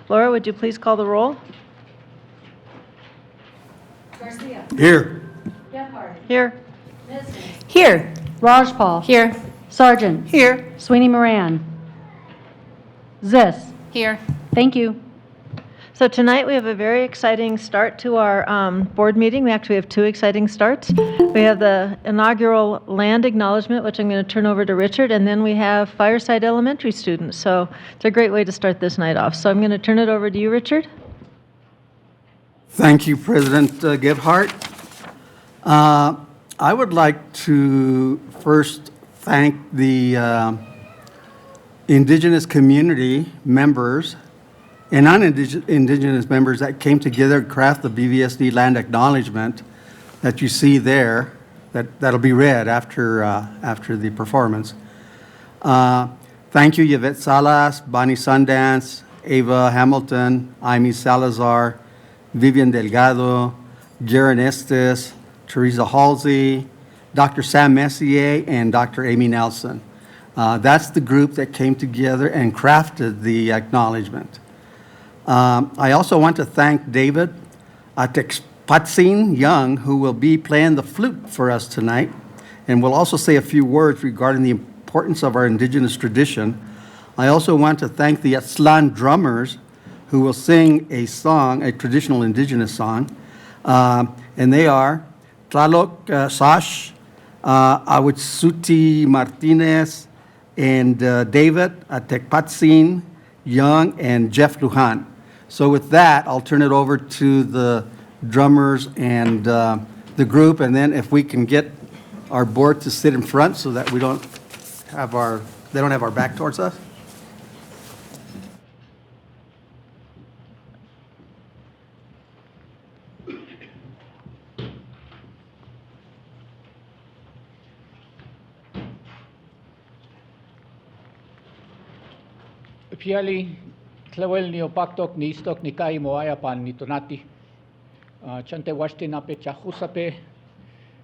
Laura, would you please call the roll? Garcia. Here. Gephardt. Here. Nissen. Here. Rajpal. Here. Sargent. Here. Sweeney Moran. Zis. Here. Thank you. So tonight we have a very exciting start to our board meeting. We actually have two exciting starts. We have the inaugural land acknowledgement, which I'm going to turn over to Richard, and then we have Fireside Elementary students. So it's a great way to start this night off. So I'm going to turn it over to you, Richard. Thank you, President Gebhardt. I would like to first thank the Indigenous community members and non-Indigenous members that came together to craft the BVSD land acknowledgement that you see there, that'll be read after the performance. Thank you, Yvette Salas, Bonnie Sundance, Ava Hamilton, Amy Salazar, Vivian Delgado, Jaron Estes, Teresa Halsey, Dr. Sam Messier, and Dr. Amy Nelson. That's the group that came together and crafted the acknowledgement. I also want to thank David Patzin Young, who will be playing the flute for us tonight, and will also say a few words regarding the importance of our Indigenous tradition. I also want to thank the Atzlan drummers, who will sing a song, a traditional Indigenous song, and they are Tlaloc Sash, Awitsuti Martinez, and David Atekpatzin Young, and Jeff Lujan. So with that, I'll turn it over to the drummers and the group, and then if we can get our board to sit in front so that they don't have our back towards us. Piali, tlawel ni opaktok ni istok ni kai moaya pan ni tonati. Chante washte nape chajusape.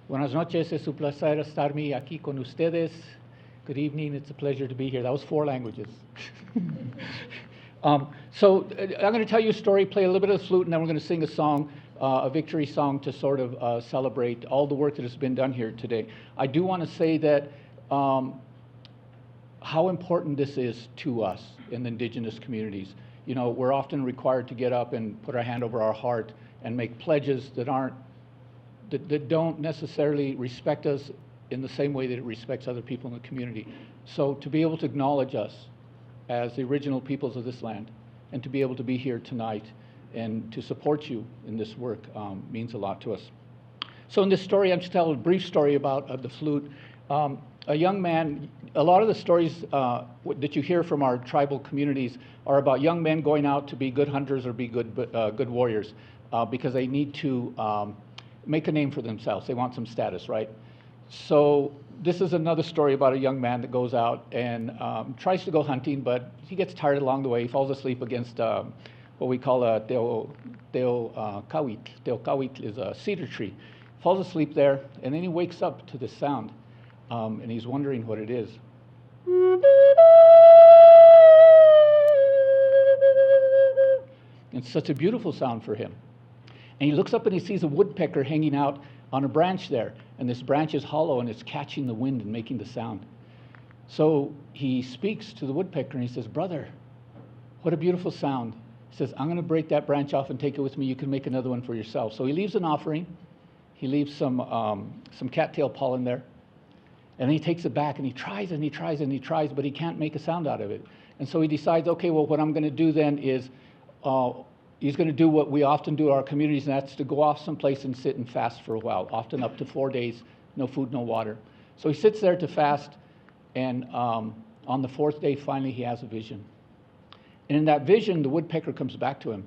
Buenas noches, es un placer estarme aquí con ustedes. Good evening, it's a pleasure to be here. That was 4 languages. So I'm going to tell you a story, play a little bit of the flute, and then we're going to sing a song, a victory song to sort of celebrate all the work that has been done here today. I do want to say that how important this is to us in the Indigenous communities. You know, we're often required to get up and put our hand over our heart and make pledges that don't necessarily respect us in the same way that it respects other people in the community. So to be able to acknowledge us as the original peoples of this land and to be able to be here tonight and to support you in this work means a lot to us. So in this story, I'm just telling a brief story about the flute. A young man, a lot of the stories that you hear from our tribal communities are about young men going out to be good hunters or be good warriors because they need to make a name for themselves. They want some status, right? So this is another story about a young man that goes out and tries to go hunting, but he gets tired along the way. He falls asleep against what we call a teokawit. Teokawit is a cedar tree. Falls asleep there, and then he wakes up to this sound. And he's wondering what it is. It's such a beautiful sound for him. And he looks up and he sees a woodpecker hanging out on a branch there. And this branch is hollow and it's catching the wind and making the sound. So he speaks to the woodpecker and he says, "Brother, what a beautiful sound." He says, "I'm going to break that branch off and take it with me. You can make another one for yourself." So he leaves an offering. He leaves some cattail pollen there. And then he takes it back and he tries and he tries and he tries, but he can't make a sound out of it. And so he decides, okay, well, what I'm going to do then is he's going to do what we often do in our communities, and that's to go off someplace and sit and fast for a while, often up to 4 days, no food, no water. So he sits there to fast, and on the 4th day, finally, he has a vision. And in that vision, the woodpecker comes back to him,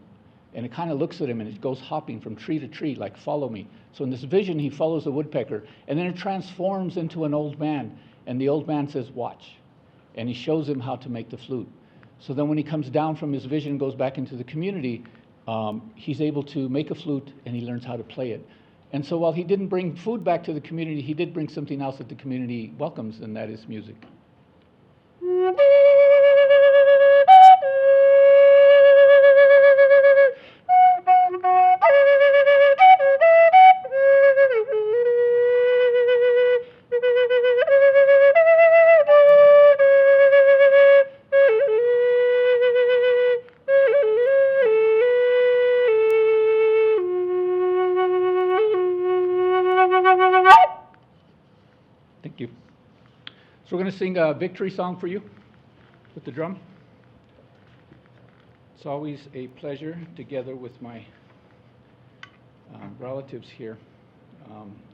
and it kind of looks at him, and it goes hopping from tree to tree, like, "Follow me." So in this vision, he follows the woodpecker, and then it transforms into an old man, and the old man says, "Watch." And he shows him how to make the flute. So then when he comes down from his vision and goes back into the community, he's able to make a flute, and he learns how to play it. And so while he didn't bring food back to the community, he did bring something else that the community welcomes, and that is music. Thank you. So we're going to sing a victory song for you with the drum. It's always a pleasure, together with my relatives here,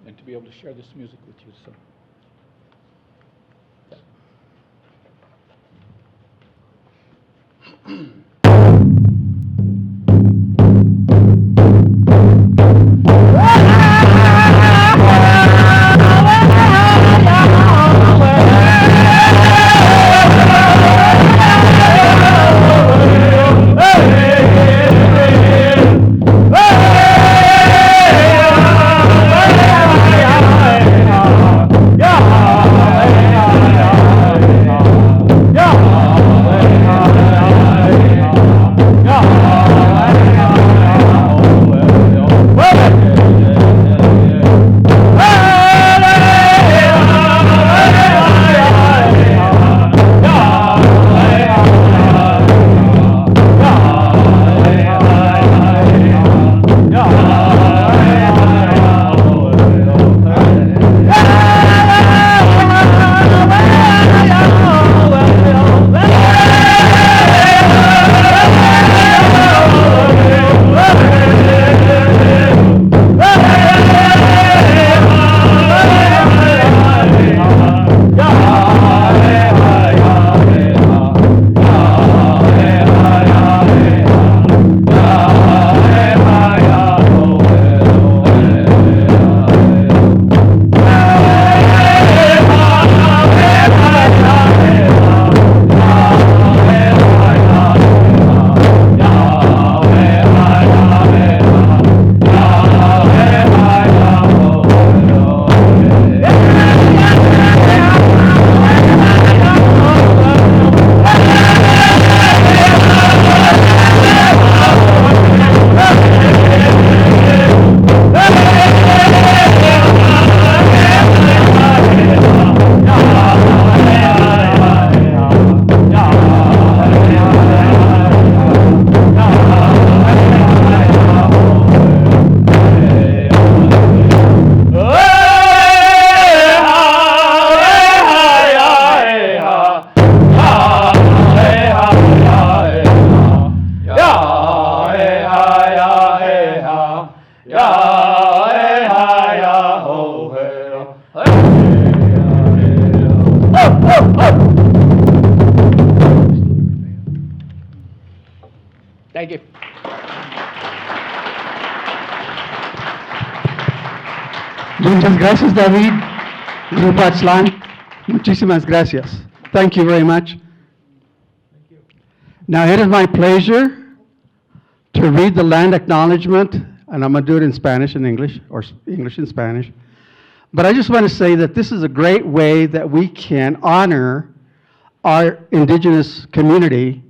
and to be able to share this music with you. So. Thank you. Muchas gracias, David. Grupo Aztlán. Muchísimas gracias. Thank you very much. Now, it is my pleasure to read the land acknowledgement, and I'm going to do it in Spanish and English, or English and Spanish. But I just want to say that this is a great way that we can honor our indigenous community,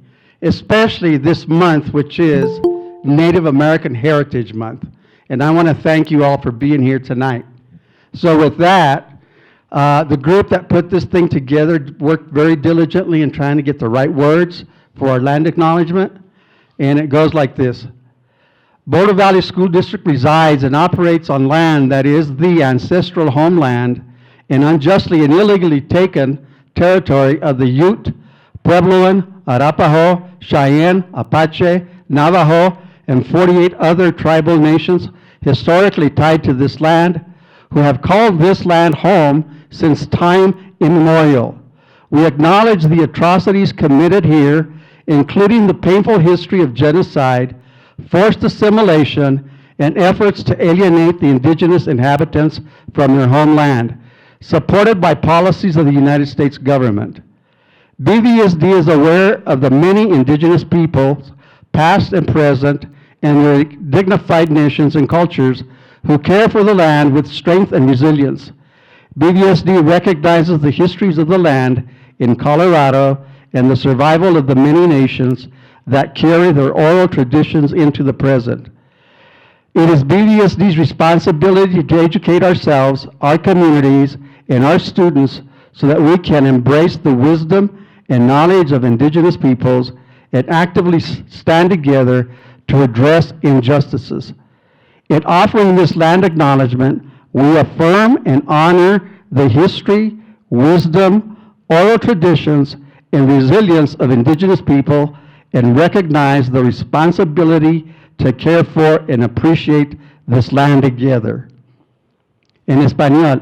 especially this month, which is Native American Heritage Month. And I want to thank you all for being here tonight. So with that, the group that put this thing together worked very diligently in trying to get the right words for our land acknowledgement. And it goes like this. Boulder Valley School District resides and operates on land that is the ancestral homeland and unjustly and illegally taken territory of the Ute, Puebloan, Arapaho, Cheyenne, Apache, Navajo, and 48 other tribal nations historically tied to this land, who have called this land home since time immemorial. We acknowledge the atrocities committed here, including the painful history of genocide, forced assimilation, and efforts to alienate the indigenous inhabitants from their homeland, supported by policies of the United States government. BVSD is aware of the many indigenous peoples, past and present, and their dignified nations and cultures who care for the land with strength and resilience. BVSD recognizes the histories of the land in Colorado and the survival of the many nations that carry their oral traditions into the present. It is BVSD's responsibility to educate ourselves, our communities, and our students so that we can embrace the wisdom and knowledge of indigenous peoples and actively stand together to address injustices. In offering this land acknowledgement, we affirm and honor the history, wisdom, oral traditions, and resilience of indigenous people, and recognize the responsibility to care for and appreciate this land together. En español,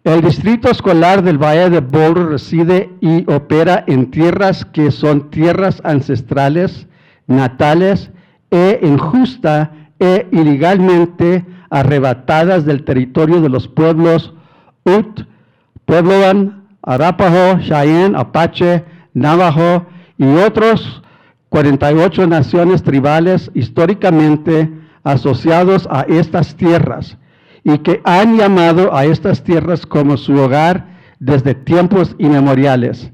el Distrito Escolar del Valle de Boulder reside y opera en tierras que son tierras ancestrales, natales e injusta e ilegalmente arrebatadas del territorio de los pueblos Ute, Puebloan, Arapaho, Cheyenne, Apache, Navajo y otros 48 naciones tribales históricamente asociados a estas tierras y que han llamado a estas tierras como su hogar desde tiempos inmemoriales.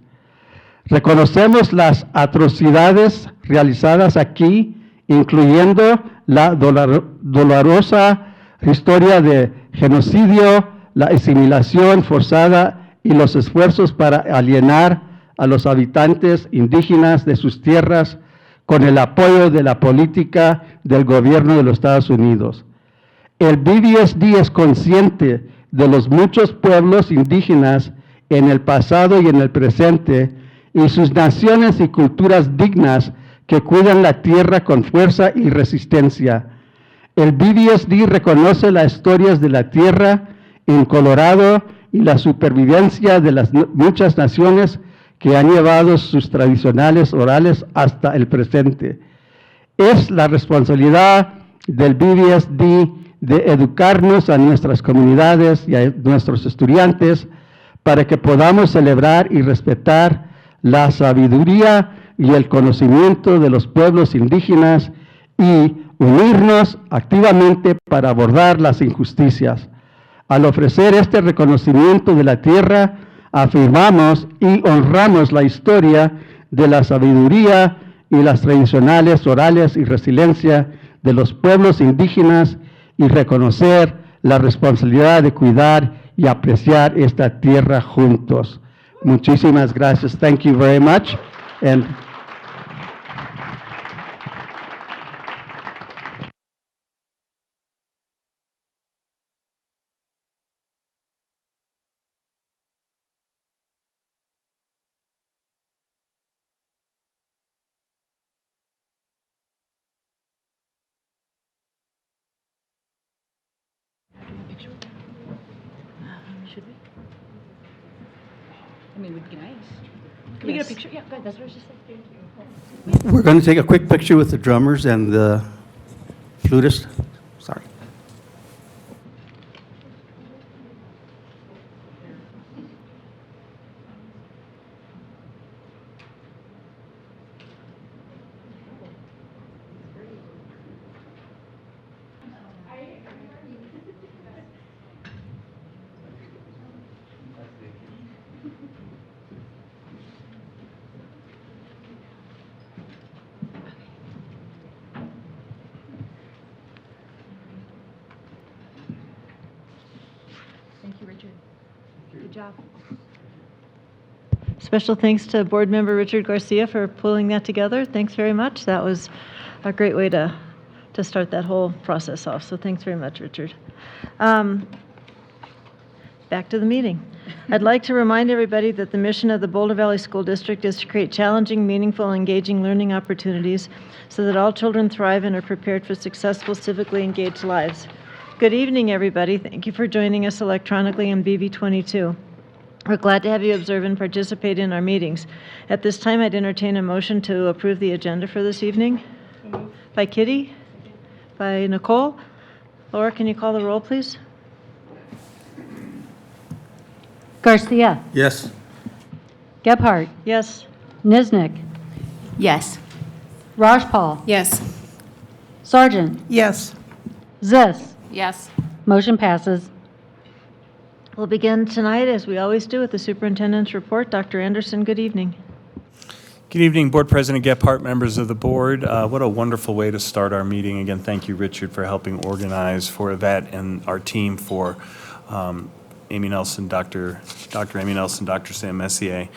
Reconocemos las atrocidades realizadas aquí, incluyendo la dolorosa historia de genocidio, la asimilación forzada y los esfuerzos para alienar a los habitantes indígenas de sus tierras con el apoyo de la política del gobierno de los Estados Unidos. El BBSD es consciente de los muchos pueblos indígenas en el pasado y en el presente y sus naciones y culturas dignas que cuidan la tierra con fuerza y resistencia. El BBSD reconoce las historias de la tierra en Colorado y la supervivencia de las muchas naciones que han llevado sus tradicionales orales hasta el presente. Es la responsabilidad del BBSD de educarnos a nuestras comunidades y a nuestros estudiantes para que podamos celebrar y respetar la sabiduría y el conocimiento de los pueblos indígenas y unirnos activamente para abordar las injusticias. Al ofrecer este reconocimiento de la tierra, afirmamos y honramos la historia de la sabiduría y las tradicionales orales y resiliencia de los pueblos indígenas y reconocer la responsabilidad de cuidar y apreciar esta tierra juntos. Muchísimas gracias. Thank you very much. And Should we? I mean, it would be nice. Can we get a picture? Yeah, good, that's what I was just saying. We're going to take a quick picture with the drummers and the flutist. Sorry. Thank you, Richard. Good job. Special thanks to Board Member Richard Garcia for pulling that together. Thanks very much. That was a great way to start that whole process off. So thanks very much, Richard. Back to the meeting. I'd like to remind everybody that the mission of the Boulder Valley School District is to create challenging, meaningful, engaging learning opportunities so that all children thrive and are prepared for successful, civically engaged lives. Good evening, everybody. Thank you for joining us electronically on BV22. We're glad to have you observe and participate in our meetings. At this time, I'd entertain a motion to approve the agenda for this evening. By Kitty? By Nicole? Laura, can you call the roll, please? Garcia, Yes. Gebhardt, Yes. Niznik, Yes. Rajpal, Yes. Sargent, Yes. Zis. Yes. Motion passes. We'll begin tonight, as we always do, with the superintendent's report. Dr. Anderson, good evening. Good evening, Board President Gephardt, members of the board. What a wonderful way to start our meeting. Again, thank you, Richard, for helping organize, for Yvette and our team, for Amy Nelson, Dr. Amy Nelson, Dr. Sam Messier,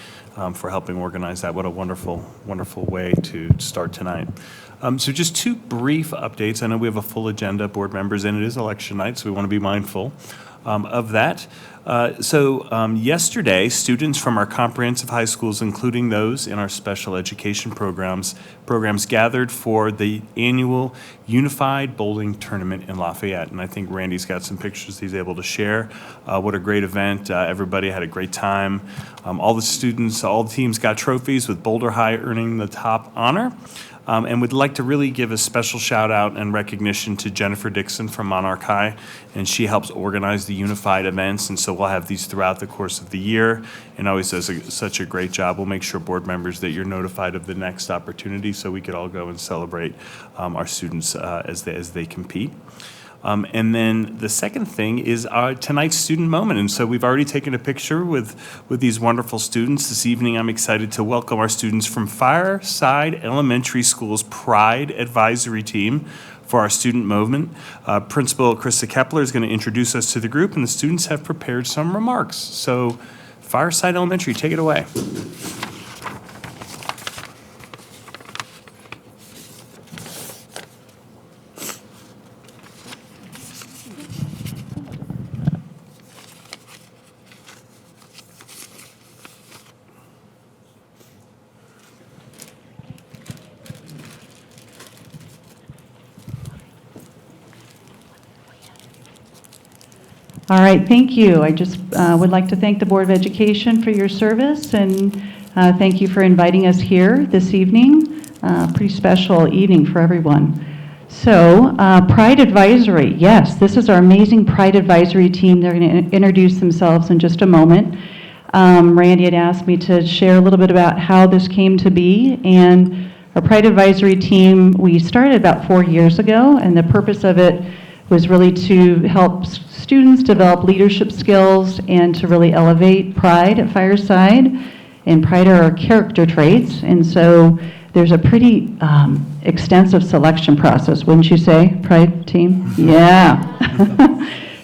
for helping organize that. What a wonderful, wonderful way to start tonight. So just two brief updates. I know we have a full agenda, board members, and it is election night, so we want to be mindful. of that. Yesterday, students from our comprehensive high schools, including those in our special education programs gathered for the annual Unified Bowling Tournament in Lafayette. And I think Randy's got some pictures he's able to share. What a great event. Everybody had a great time. All the students, all the teams got trophies, with Boulder High earning the top honor. And would like to really give a special shout out and recognition to Jennifer Dixon from Monarch High, and she helps organize the unified events, and so we'll have these throughout the course of the year, and always does such a great job. We'll make sure, board members, that you're notified of the next opportunity so we could all go and celebrate our students as they compete. And then the second thing is tonight's student moment. And so we've already taken a picture with these wonderful students. This evening, I'm excited to welcome our students from Fireside Elementary School's Pride Advisory Team for our student moment. Principal Krista Kepler is going to introduce us to the group, and the students have prepared some remarks. So Fireside Elementary, take it away. All right, thank you. I just would like to thank the Board of Education for your service, and thank you for inviting us here this evening. Pretty special evening for everyone. So, Pride Advisory, yes, this is our amazing Pride Advisory team. They're going to introduce themselves in just a moment. Randy had asked me to share a little bit about how this came to be, and our Pride Advisory team, we started about 4 years ago, and the purpose of it was really to help students develop leadership skills and to really elevate pride at Fireside. And pride are our character traits, and so there's a pretty extensive selection process, wouldn't you say, Pride team? Yeah.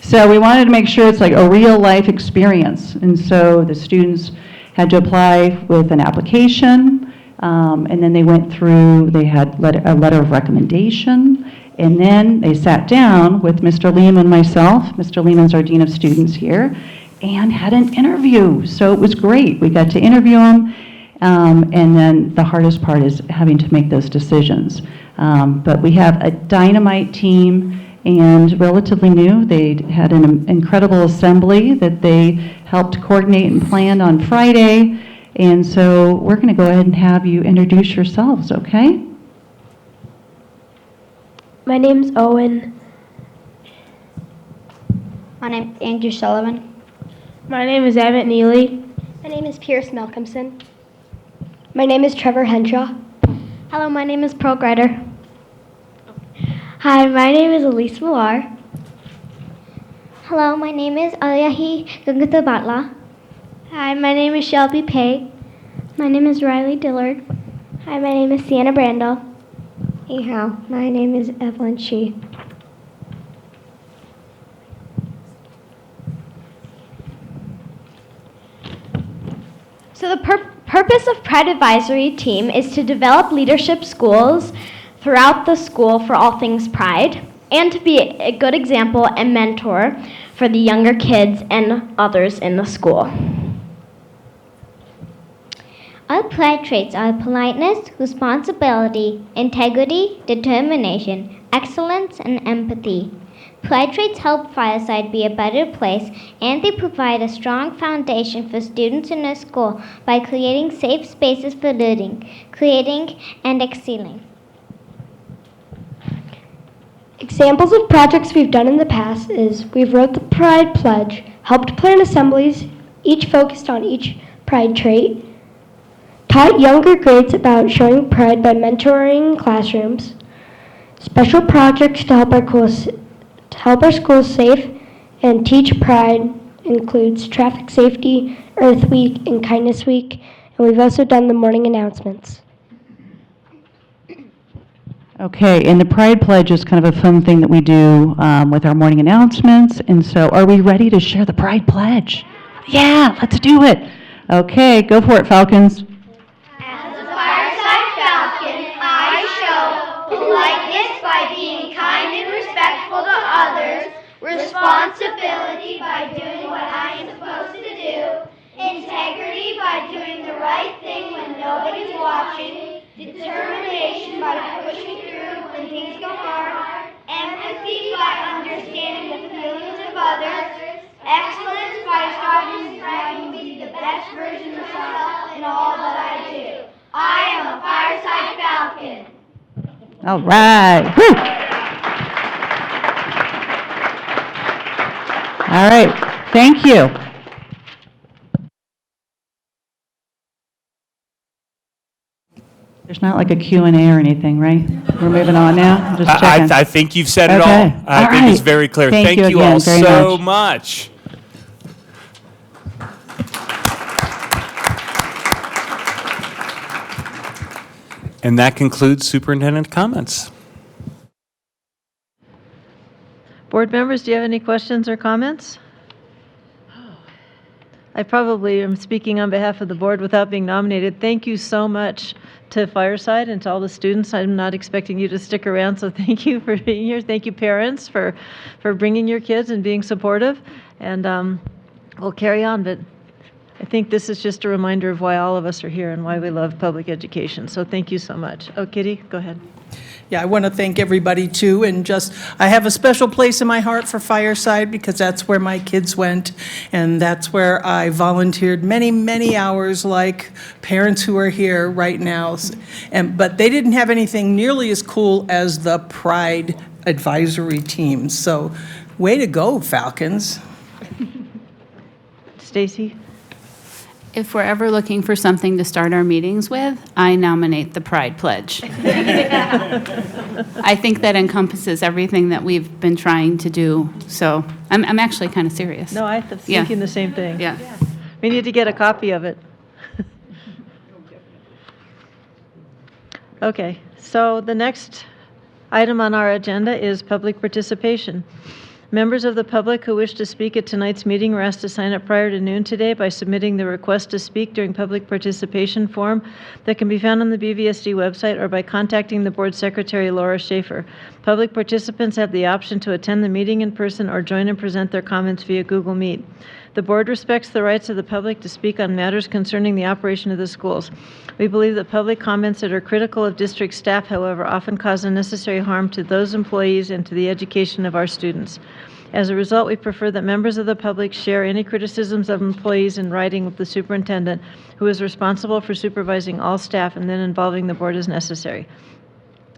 So we wanted to make sure it's like a real life experience, and so the students had to apply with an application, and then they went through, they had a letter of recommendation, and then they sat down with Mr. Lehman and myself. Mr. Lehman's our Dean of Students here, and had an interview. So it was great. We got to interview them, and then the hardest part is having to make those decisions. But we have a dynamite team, and relatively new. They had an incredible assembly that they helped coordinate and plan on Friday. And so we're going to go ahead and have you introduce yourselves, okay? My name's Owen. My name's Andrew Sullivan. My name is Emmett Neely. My name is Pierce Malcolmson. My name is Trevor Henshaw. Hello, my name is Pearl Grider. Hi, my name is Elise Millar. Hello, my name is Aliyahi Gungutha Batla. Hi, my name is Shelby Pate. My name is Riley Dillard. Hi, my name is Sienna Brandel. Hey, how? My name is Evelyn Shee. So the purpose of Pride Advisory Team is to develop leadership skills throughout the school for all things Pride, and to be a good example and mentor for the younger kids and others in the school. Our pride traits are politeness, responsibility, integrity, determination, excellence, and empathy. Pride traits help Fireside be a better place, and they provide a strong foundation for students in our school by creating safe spaces for learning, creating, and excelling. Examples of projects we've done in the past is we've wrote the Pride Pledge, helped plan assemblies, each focused on each Pride trait, taught younger grades about showing pride by mentoring classrooms, special projects to help our schools safe and teach pride includes Traffic Safety, Earth Week, and Kindness Week, and we've also done the morning announcements. Okay, and the Pride Pledge is kind of a fun thing that we do with our morning announcements, and so are we ready to share the Pride Pledge? Yeah, let's do it. Okay, go for it, Falcons. As a Fireside Falcon, I show politeness by being kind and respectful to others, responsibility by doing what I am supposed to do, integrity by doing the right thing when nobody's watching, determination by pushing through when things go hard, empathy by understanding the feelings of others, excellence by striving to be the best version of myself in all that I do. I am a Fireside Falcon. All right. Woo. All right. Thank you. There's not like a Q&A or anything, right? We're moving on now? Just checking. I think you've said it Okay. all. I think it's very clear. Thank you you all again very so much. And that concludes superintendent comments. Board members, do you have any questions or comments? I probably am speaking on behalf of the board without being nominated. Thank you so much to Fireside and to all the students. I'm not expecting you to stick around, so thank you for being here. Thank you, parents, for bringing your kids and being supportive. And we'll carry on, but I think this is just a reminder of why all of us are here and why we love public education. So thank you so much. Oh, Kitty, go ahead. Yeah, I want to thank everybody too, and I have a special place in my heart for Fireside because that's where my kids went, and that's where I volunteered many, many hours like parents who are here right now. But they didn't have anything nearly as cool as the Pride advisory team. So way to go, Falcons. Stacy? If we're ever looking for something to start our meetings with, I nominate the Pride Pledge. I think that encompasses everything that we've been trying to do. So I'm actually kind of serious. No, I was thinking the same thing. Yeah. We need to get a copy of it. Okay, so the next item on our agenda is public participation. Members of the public who wish to speak at tonight's meeting are asked to sign up prior to noon today by submitting the request to speak during public participation form that can be found on the BVSD website or by contacting the board secretary, Laura Schaefer. Public participants have the option to attend the meeting in person or join and present their comments via Google Meet. The board respects the rights of the public to speak on matters concerning the operation of the schools. We believe that public comments that are critical of district staff, however, often cause unnecessary harm to those employees and to the education of our students. As a result, we prefer that members of the public share any criticisms of employees in writing with the superintendent, who is responsible for supervising all staff and then involving the board as necessary.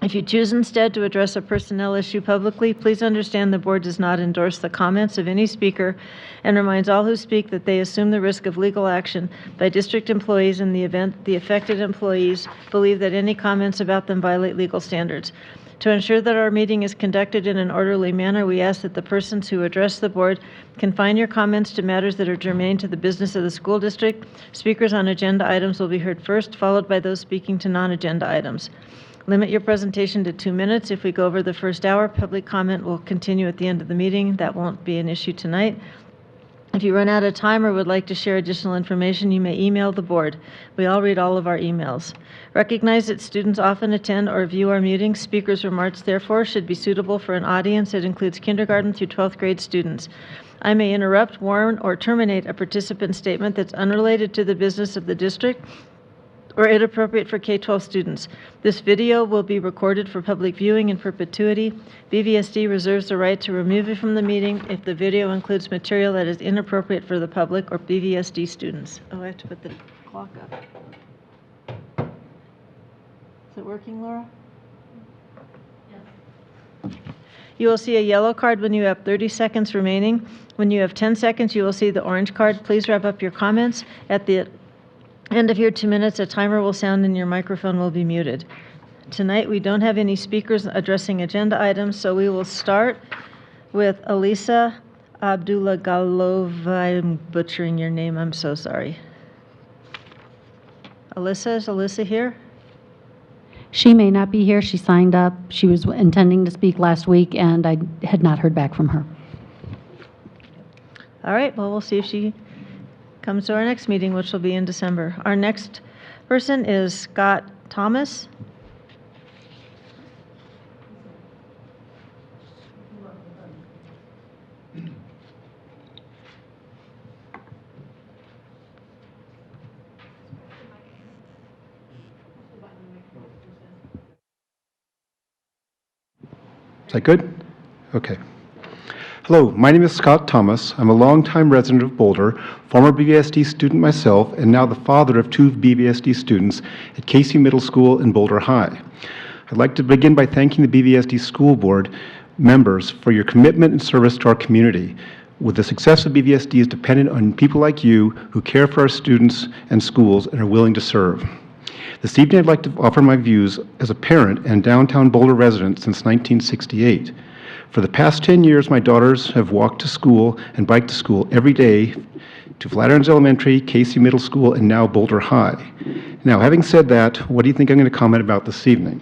If you choose instead to address a personnel issue publicly, please understand the board does not endorse the comments of any speaker and reminds all who speak that they assume the risk of legal action by district employees in the event the affected employees believe that any comments about them violate legal standards. To ensure that our meeting is conducted in an orderly manner, we ask that the persons who address the board confine your comments to matters that are germane to the business of the school district. Speakers on agenda items will be heard first, followed by those speaking to non-agenda items. Limit your presentation to 2 minutes. If we go over the first hour, public comment will continue at the end of the meeting. That won't be an issue tonight. If you run out of time or would like to share additional information, you may email the board. We all read all of our emails. Recognize that students often attend or view our meetings. Speakers' remarks, therefore, should be suitable for an audience that includes kindergarten through 12th grade students. I may interrupt, warn, or terminate a participant statement that's unrelated to the business of the district or inappropriate for K-12 students. This video will be recorded for public viewing in perpetuity. BVSD reserves the right to remove it from the meeting if the video includes material that is inappropriate for the public or BVSD students. Oh, I have to put the clock up. Is it working, Laura? Yes. You will see a yellow card when you have 30 seconds remaining. When you have 10 seconds, you will see the orange card. Please wrap up your comments. At the end of your 2 minutes, a timer will sound and your microphone will be muted. Tonight, we don't have any speakers addressing agenda items, so we will start with Elisa Abdulagalova. I'm butchering your name, I'm so sorry. Alyssa, is Alyssa here? She may not be here. She signed up. She was intending to speak last week, and I had not heard back from her. All right, well, we'll see if she comes to our next meeting, which will be in December. Our next person is Scott Thomas. Is that good? Okay. Hello, my name is Scott Thomas. I'm a longtime resident of Boulder, former BVSD student myself, and now the father of 2 BVSD students at Casey Middle School and Boulder High. I'd like to begin by thanking the BVSD School Board members for your commitment and service to our community. With the success of BVSD is dependent on people like you who care for our students and schools and are willing to serve. This evening I'd like to offer my views as a parent and downtown Boulder resident since 1968. For the past 10 years, my daughters have walked to school and biked to school every day to Flatirons Elementary, Casey Middle School, and now Boulder High. Now, having said that, what do you think I'm going to comment about this evening?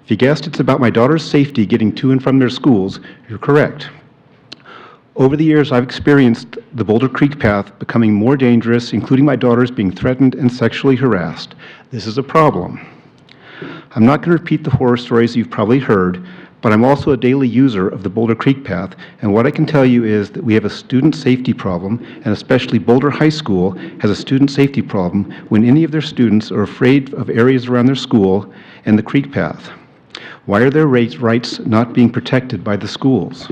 If you guessed it's about my daughter's safety getting to and from their schools, you're correct. Over the years, I've experienced the Boulder Creek path becoming more dangerous, including my daughters being threatened and sexually harassed. This is a problem. I'm not going to repeat the horror stories you've probably heard, but I'm also a daily user of the Boulder Creek path, and what I can tell you is that we have a student safety problem, and especially Boulder High School has a student safety problem when any of their students are afraid of areas around their school and the creek path. Why are their rights not being protected by the schools?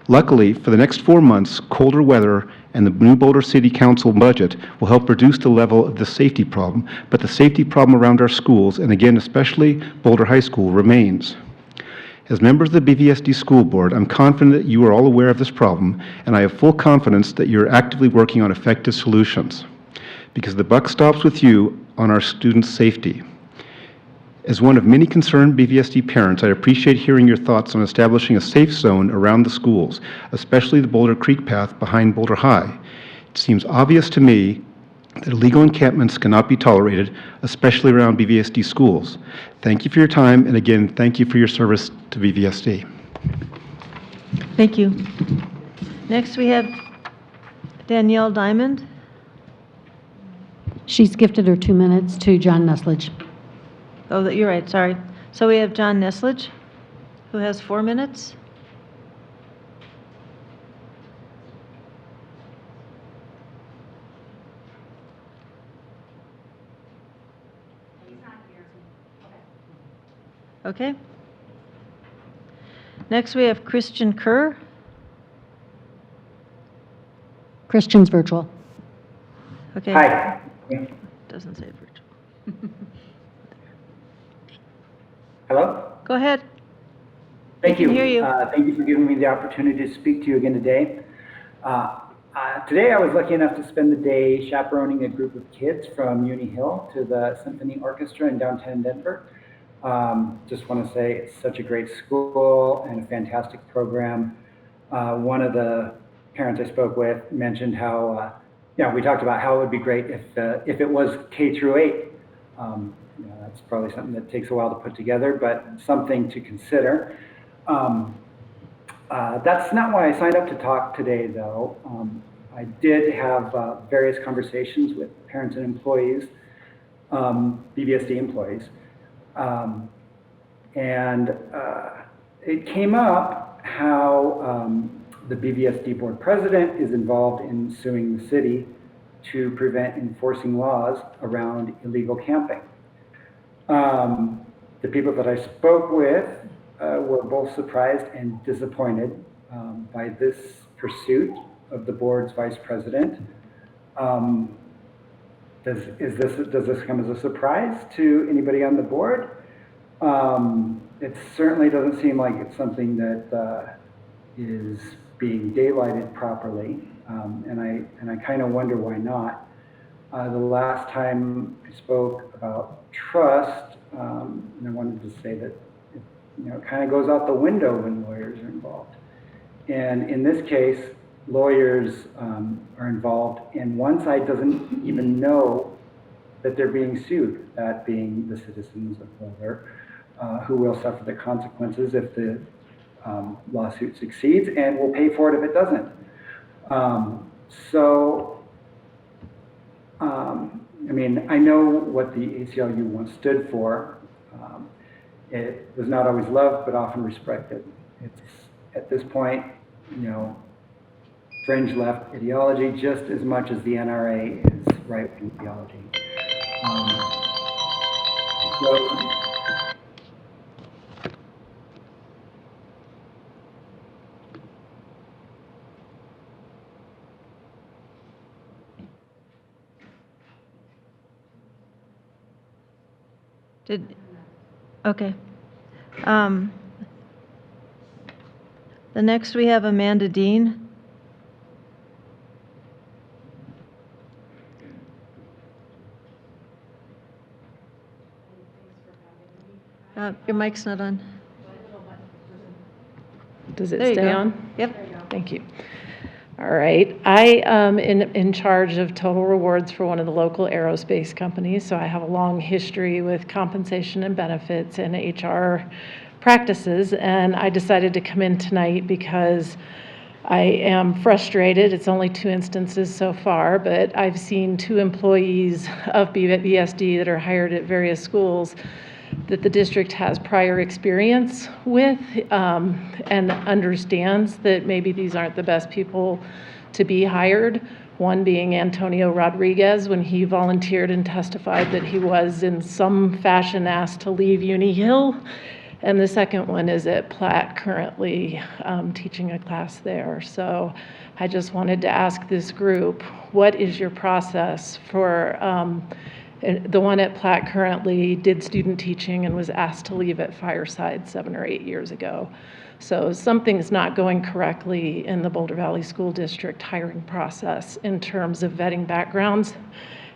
Luckily, for the next 4 months, colder weather and the new Boulder City Council budget will help reduce the level of the safety problem, but the safety problem around our schools, and again, especially Boulder High School, remains. As members of the BVSD School Board, I'm confident that you are all aware of this problem, and I have full confidence that you're actively working on effective solutions, because the buck stops with you on our students' safety. As one of many concerned BVSD parents, I appreciate hearing your thoughts on establishing a safe zone around the schools, especially the Boulder Creek path behind Boulder High. It seems obvious to me that illegal encampments cannot be tolerated, especially around BVSD schools. Thank you for your time, and again, thank you for your service to BVSD. Thank you. Next, we have Danielle Diamond. She's gifted her 2 minutes to John Nestledge. Oh, you're right, sorry. So we have John Nestledge, who has 4 minutes. Okay. Next, we have Christian Kerr. Christian's virtual. Okay. Hi. Doesn't say virtual. Hello? Go ahead. Thank you. We can hear you. Thank you for giving me the opportunity to speak to you again today. Today I was lucky enough to spend the day chaperoning a group of kids from Uni Hill to the Symphony Orchestra in downtown Denver. Just want to say it's such a great school and a fantastic program. One of the parents I spoke with mentioned how, we talked about how it would be great if it was K through 8. That's probably something that takes a while to put together, but something to consider. That's not why I signed up to talk today, though. I did have various conversations with parents and employees, BVSD employees, and it came up how the BVSD board president is involved in suing the city to prevent enforcing laws around illegal camping. The people that I spoke with were both surprised and disappointed by this pursuit of the board's vice president. Does this come as a surprise to anybody on the board? It certainly doesn't seem like it's something that is being daylighted properly, and I kind of wonder why not. The last time I spoke about trust, and I wanted to say that it kind of goes out the window when lawyers are involved. And in this case, lawyers are involved, and one side doesn't even know that they're being sued, that being the citizens of Boulder, who will suffer the consequences if the lawsuit succeeds, and will pay for it if it doesn't. I know what the ACLU once stood for. It was not always loved, but often respected. It's, at this point, fringe left ideology just as much as the NRA is right-wing ideology. Okay. Um, The next we have Amanda Dean. Your mic's not on. Does it There you stay go. on? Yep. Thank you. All right. I am in charge of total rewards for one of the local aerospace companies, so I have a long history with compensation and benefits and HR practices, and I decided to come in tonight because I am frustrated. It's only 2 instances so far, but I've seen 2 employees of BSD that are hired at various schools that the district has prior experience with and understands that maybe these aren't the best people to be hired. One being Antonio Rodriguez, when he volunteered and testified that he was in some fashion asked to leave Uni Hill. And the second one is at Platt, currently teaching a class there. So I just wanted to ask this group, what is your process for the one at Platt currently did student teaching and was asked to leave at Fireside 7 or 8 years ago. So something's not going correctly in the Boulder Valley School District hiring process in terms of vetting backgrounds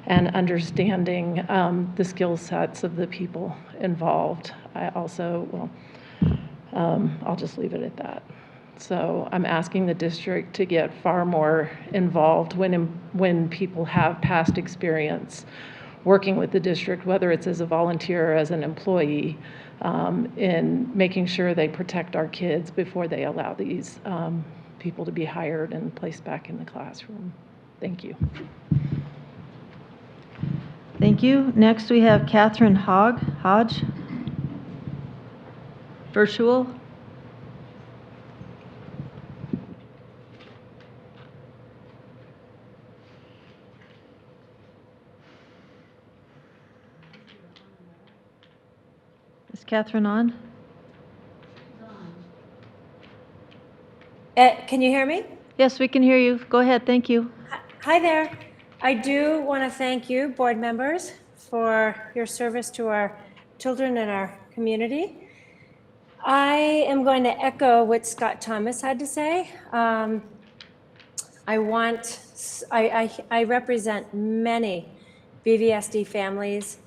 and understanding the skill sets of the people involved. I also, I'll just leave it at that. So I'm asking the district to get far more involved when people have past experience working with the district, whether it's as a volunteer or as an employee, in making sure they protect our kids before they allow these people to be hired and placed back in the classroom. Thank you. Thank you. Next, we have Catherine Hodge. Virtual. Is Catherine on? Can you hear me? Yes, we can hear you. Go ahead. Thank you. Hi there. I do want to thank you, board members, for your service to our children and our community. I am going to echo what Scott Thomas had to say. I represent many BVSD families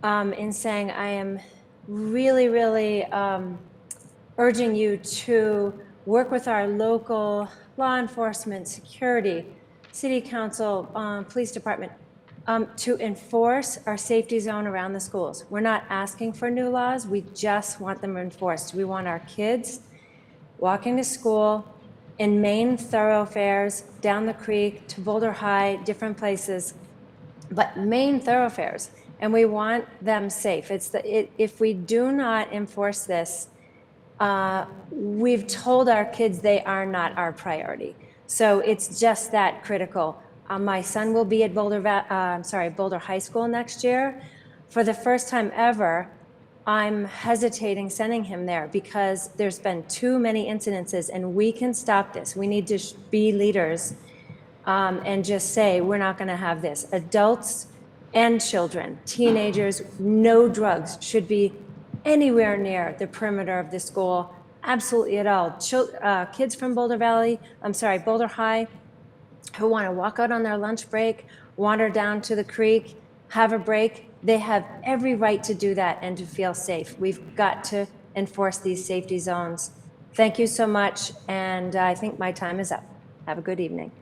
in saying I am really urging you to work with our local law enforcement, security, city council, police department, to enforce our safety zone around the schools. We're not asking for new laws, we just want them enforced. We want our kids walking to school in main thoroughfares, down the creek, to Boulder High, different places, but main thoroughfares, and we want them safe. If we do not enforce this, we've told our kids they are not our priority. So it's just that critical. My son will be at Boulder High School next year. For the first time ever, I'm hesitating sending him there because there's been too many incidences, and we can stop this. We need to be leaders and just say, we're not going to have this. Adults and children, teenagers, no drugs should be anywhere near the perimeter of the school, absolutely at all. Kids from Boulder High, who want to walk out on their lunch break, wander down to the creek, have a break, they have every right to do that and to feel safe. We've got to enforce these safety zones. Thank you so much, and I think my time is up. Have a good evening.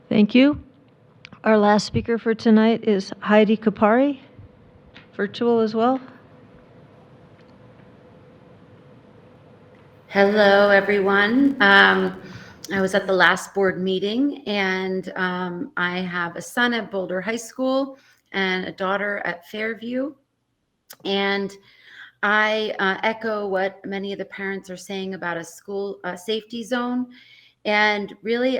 Thank you. Our last speaker for tonight is Heidi Kapari, virtual as well. Hello, everyone. I was at the last board meeting, and I have a son at Boulder High School and a daughter at Fairview. And I echo what many of the parents are saying about a school safety zone. And really,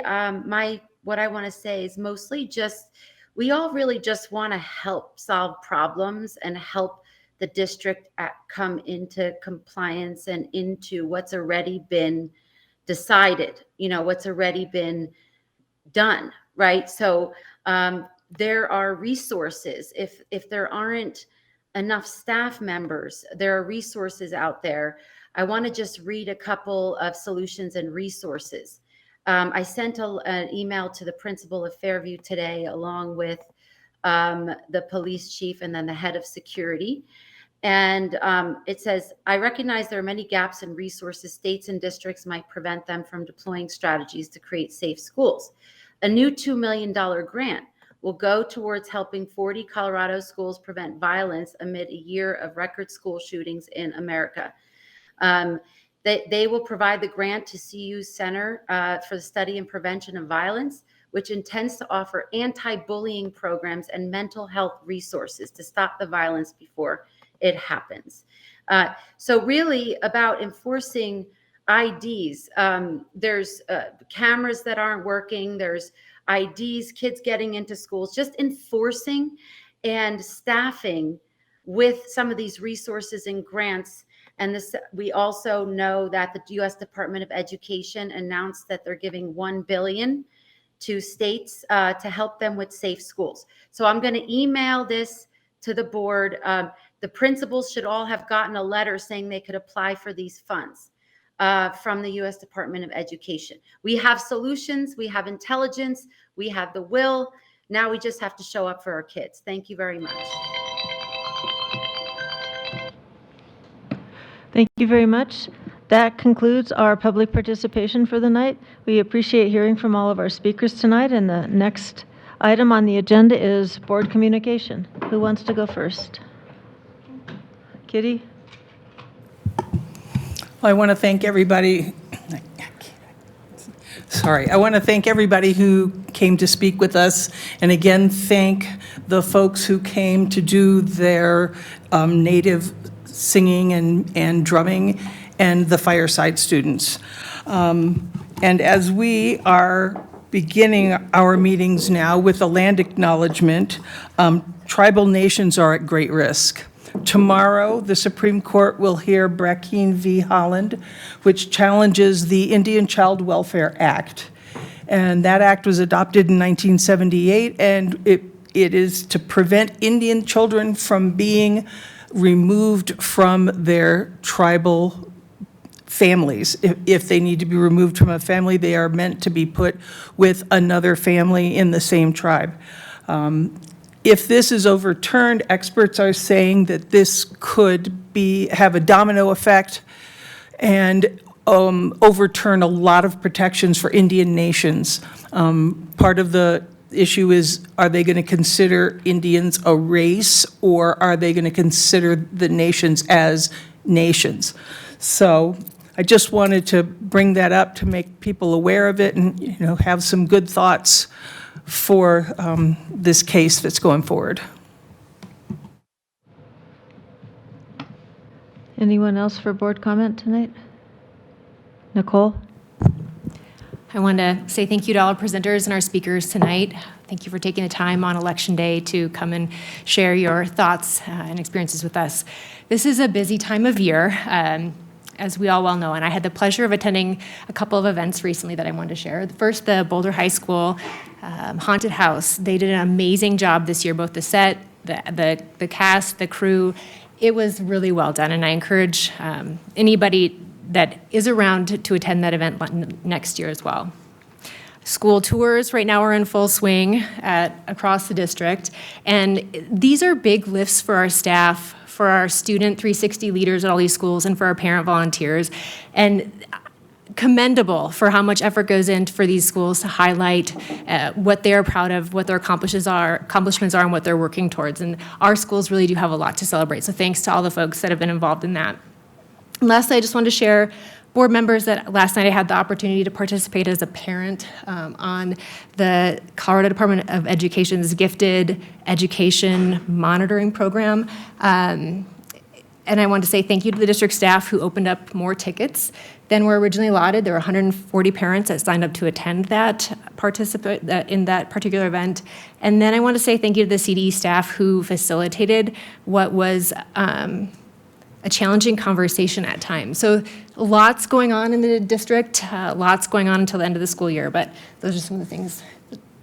what I want to say is mostly just, we all really just want to help solve problems and help the district come into compliance and into what's already been decided, what's already been done, right? So there are resources. If there aren't enough staff members. There are resources out there. I want to just read a couple of solutions and resources. I sent an email to the principal of Fairview today, along with the police chief and then the head of security. And it says, I recognize there are many gaps in resources states and districts might prevent them from deploying strategies to create safe schools. A new $2 million grant will go towards helping 40 Colorado schools prevent violence amid a year of record school shootings in America. They will provide the grant to CU Center for the Study and Prevention of Violence, which intends to offer anti-bullying programs and mental health resources to stop the violence before it happens. So really about enforcing IDs. There's cameras that aren't working. There's IDs, kids getting into schools, just enforcing and staffing with some of these resources and grants. And this, we also know that the U.S. Department of Education announced that they're giving $1 billion to states to help them with safe schools. So I'm going to email this to the board. The principals should all have gotten a letter saying they could apply for these funds from the U.S. Department of Education. We have solutions, we have intelligence, we have the will. Now we just have to show up for our kids. Thank you very much. Thank you very much. That concludes our public participation for the night. We appreciate hearing from all of our speakers tonight, and the next item on the agenda is board communication. Who wants to go first? Kitty? Well, I want to thank everybody. I want to thank everybody who came to speak with us, and again, thank the folks who came to do their native singing and drumming, and the fireside students. And as we are beginning our meetings now with a land acknowledgement, tribal nations are at great risk. Tomorrow, the Supreme Court will hear Brackeen v. Holland, which challenges the Indian Child Welfare Act. And that act was adopted in 1978, and it is to prevent Indian children from being removed from their tribal families. If they need to be removed from a family, they are meant to be put with another family in the same tribe. If this is overturned, experts are saying that this could have a domino effect and overturn a lot of protections for Indian nations. Part of the issue is, are they going to consider Indians a race, or are they going to consider the nations as nations? So I just wanted to bring that up to make people aware of it and, have some good thoughts for this case that's going forward. Anyone else for board comment tonight? Nicole? I want to say thank you to all our presenters and our speakers tonight. Thank you for taking the time on Election Day to come and share your thoughts and experiences with us. This is a busy time of year, as we all well know, and I had the pleasure of attending a couple of events recently that I wanted to share. First, the Boulder High School Haunted House. They did an amazing job this year, both the set, the cast, the crew. It was really well done, and I encourage anybody that is around to attend that event next year as well. School tours right now are in full swing across the district, and these are big lifts for our staff, for our student 360 leaders at all these schools, and for our parent volunteers, and commendable for how much effort goes into for these schools to highlight what they're proud of, what their accomplishments are, and what they're working towards. And our schools really do have a lot to celebrate, so thanks to all the folks that have been involved in that. And lastly, I just wanted to share, board members, that last night I had the opportunity to participate as a parent on the Colorado Department of Education's Gifted Education Monitoring Program. And I want to say thank you to the district staff who opened up more tickets than were originally allotted. There were 140 parents that signed up to attend that, participate in that particular event. And then I want to say thank you to the CDE staff who facilitated what was a challenging conversation at times. So lots going on in the district, lots going on until the end of the school year, but those are some of the things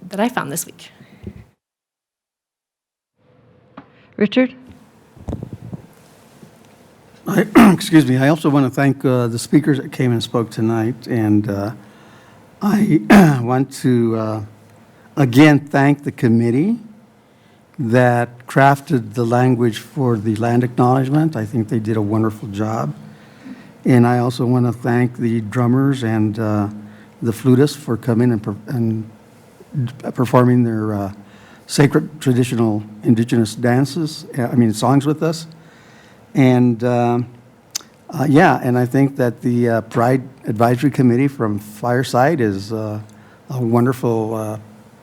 that I found this week. Richard? Excuse me, I also want to thank the speakers that came and spoke tonight, and I want to again thank the committee that crafted the language for the land acknowledgement. I think they did a wonderful job. And I also want to thank the drummers and the flutists for coming and performing their sacred traditional indigenous songs with us. And yeah, and I think that the Pride Advisory Committee from Fireside is a wonderful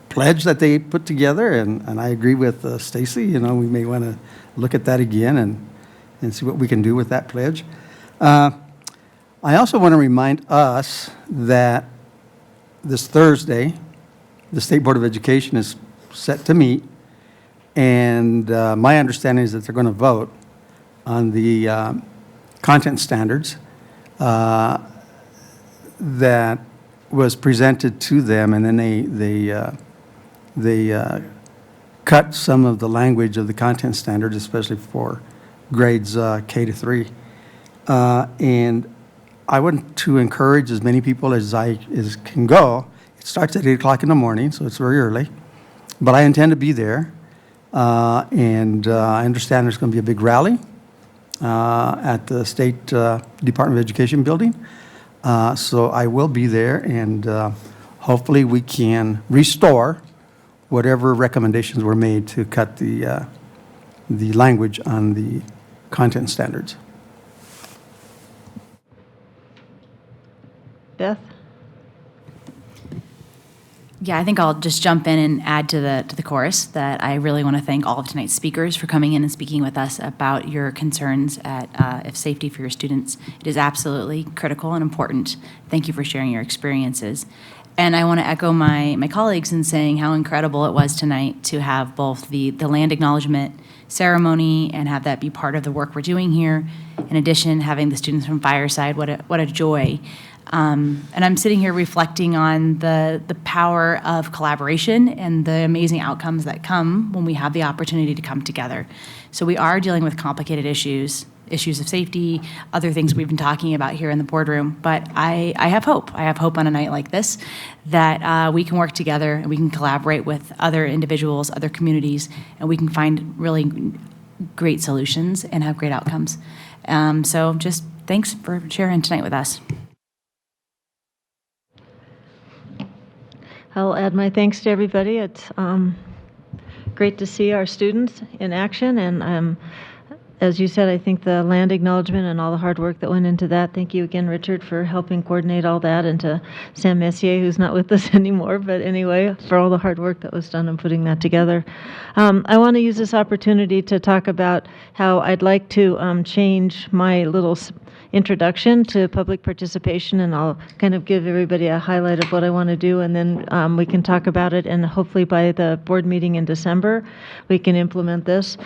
pledge that they put together, and I agree with Stacy. You know, we may want to look at that again and see what we can do with that pledge. I also want to remind us that this Thursday, the State Board of Education is set to meet, and my understanding is that they're going to vote on the content standards that was presented to them, and then they cut some of the language of the content standards, especially for grades K to 3. And I want to encourage as many people as can go. It starts at 8 o'clock in the morning, so it's very early. But I intend to be there. And I understand there's going to be a big rally at the State Department of Education building. So I will be there, and hopefully we can restore whatever recommendations were made to cut the language on the content standards. Beth? Yeah, I think I'll just jump in and add to the chorus that I really want to thank all of tonight's speakers for coming in and speaking with us about your concerns of safety for your students. It is absolutely critical and important. Thank you for sharing your experiences. And I want to echo my colleagues in saying how incredible it was tonight to have both the land acknowledgement ceremony and have that be part of the work we're doing here. In addition, having the students from Fireside, what a joy. And I'm sitting here reflecting on the power of collaboration and the amazing outcomes that come when we have the opportunity to come together. So we are dealing with complicated issues of safety, other things we've been talking about here in the boardroom. But I have hope. I have hope on a night like this that we can work together and we can collaborate with other individuals, other communities, and we can find really great solutions and have great outcomes. So just thanks for sharing tonight with us. I'll add my thanks to everybody. It's great to see our students in action, and as you said, I think the land acknowledgement and all the hard work that went into that. Thank you again, Richard, for helping coordinate all that, and to Sam Messier, who's not with us anymore, but anyway, for all the hard work that was done in putting that together. I want to use this opportunity to talk about how I'd like to change my little introduction to public participation, and I'll kind of give everybody a highlight of what I want to do, and then we can talk about it, and hopefully by the board meeting in December, we can implement this.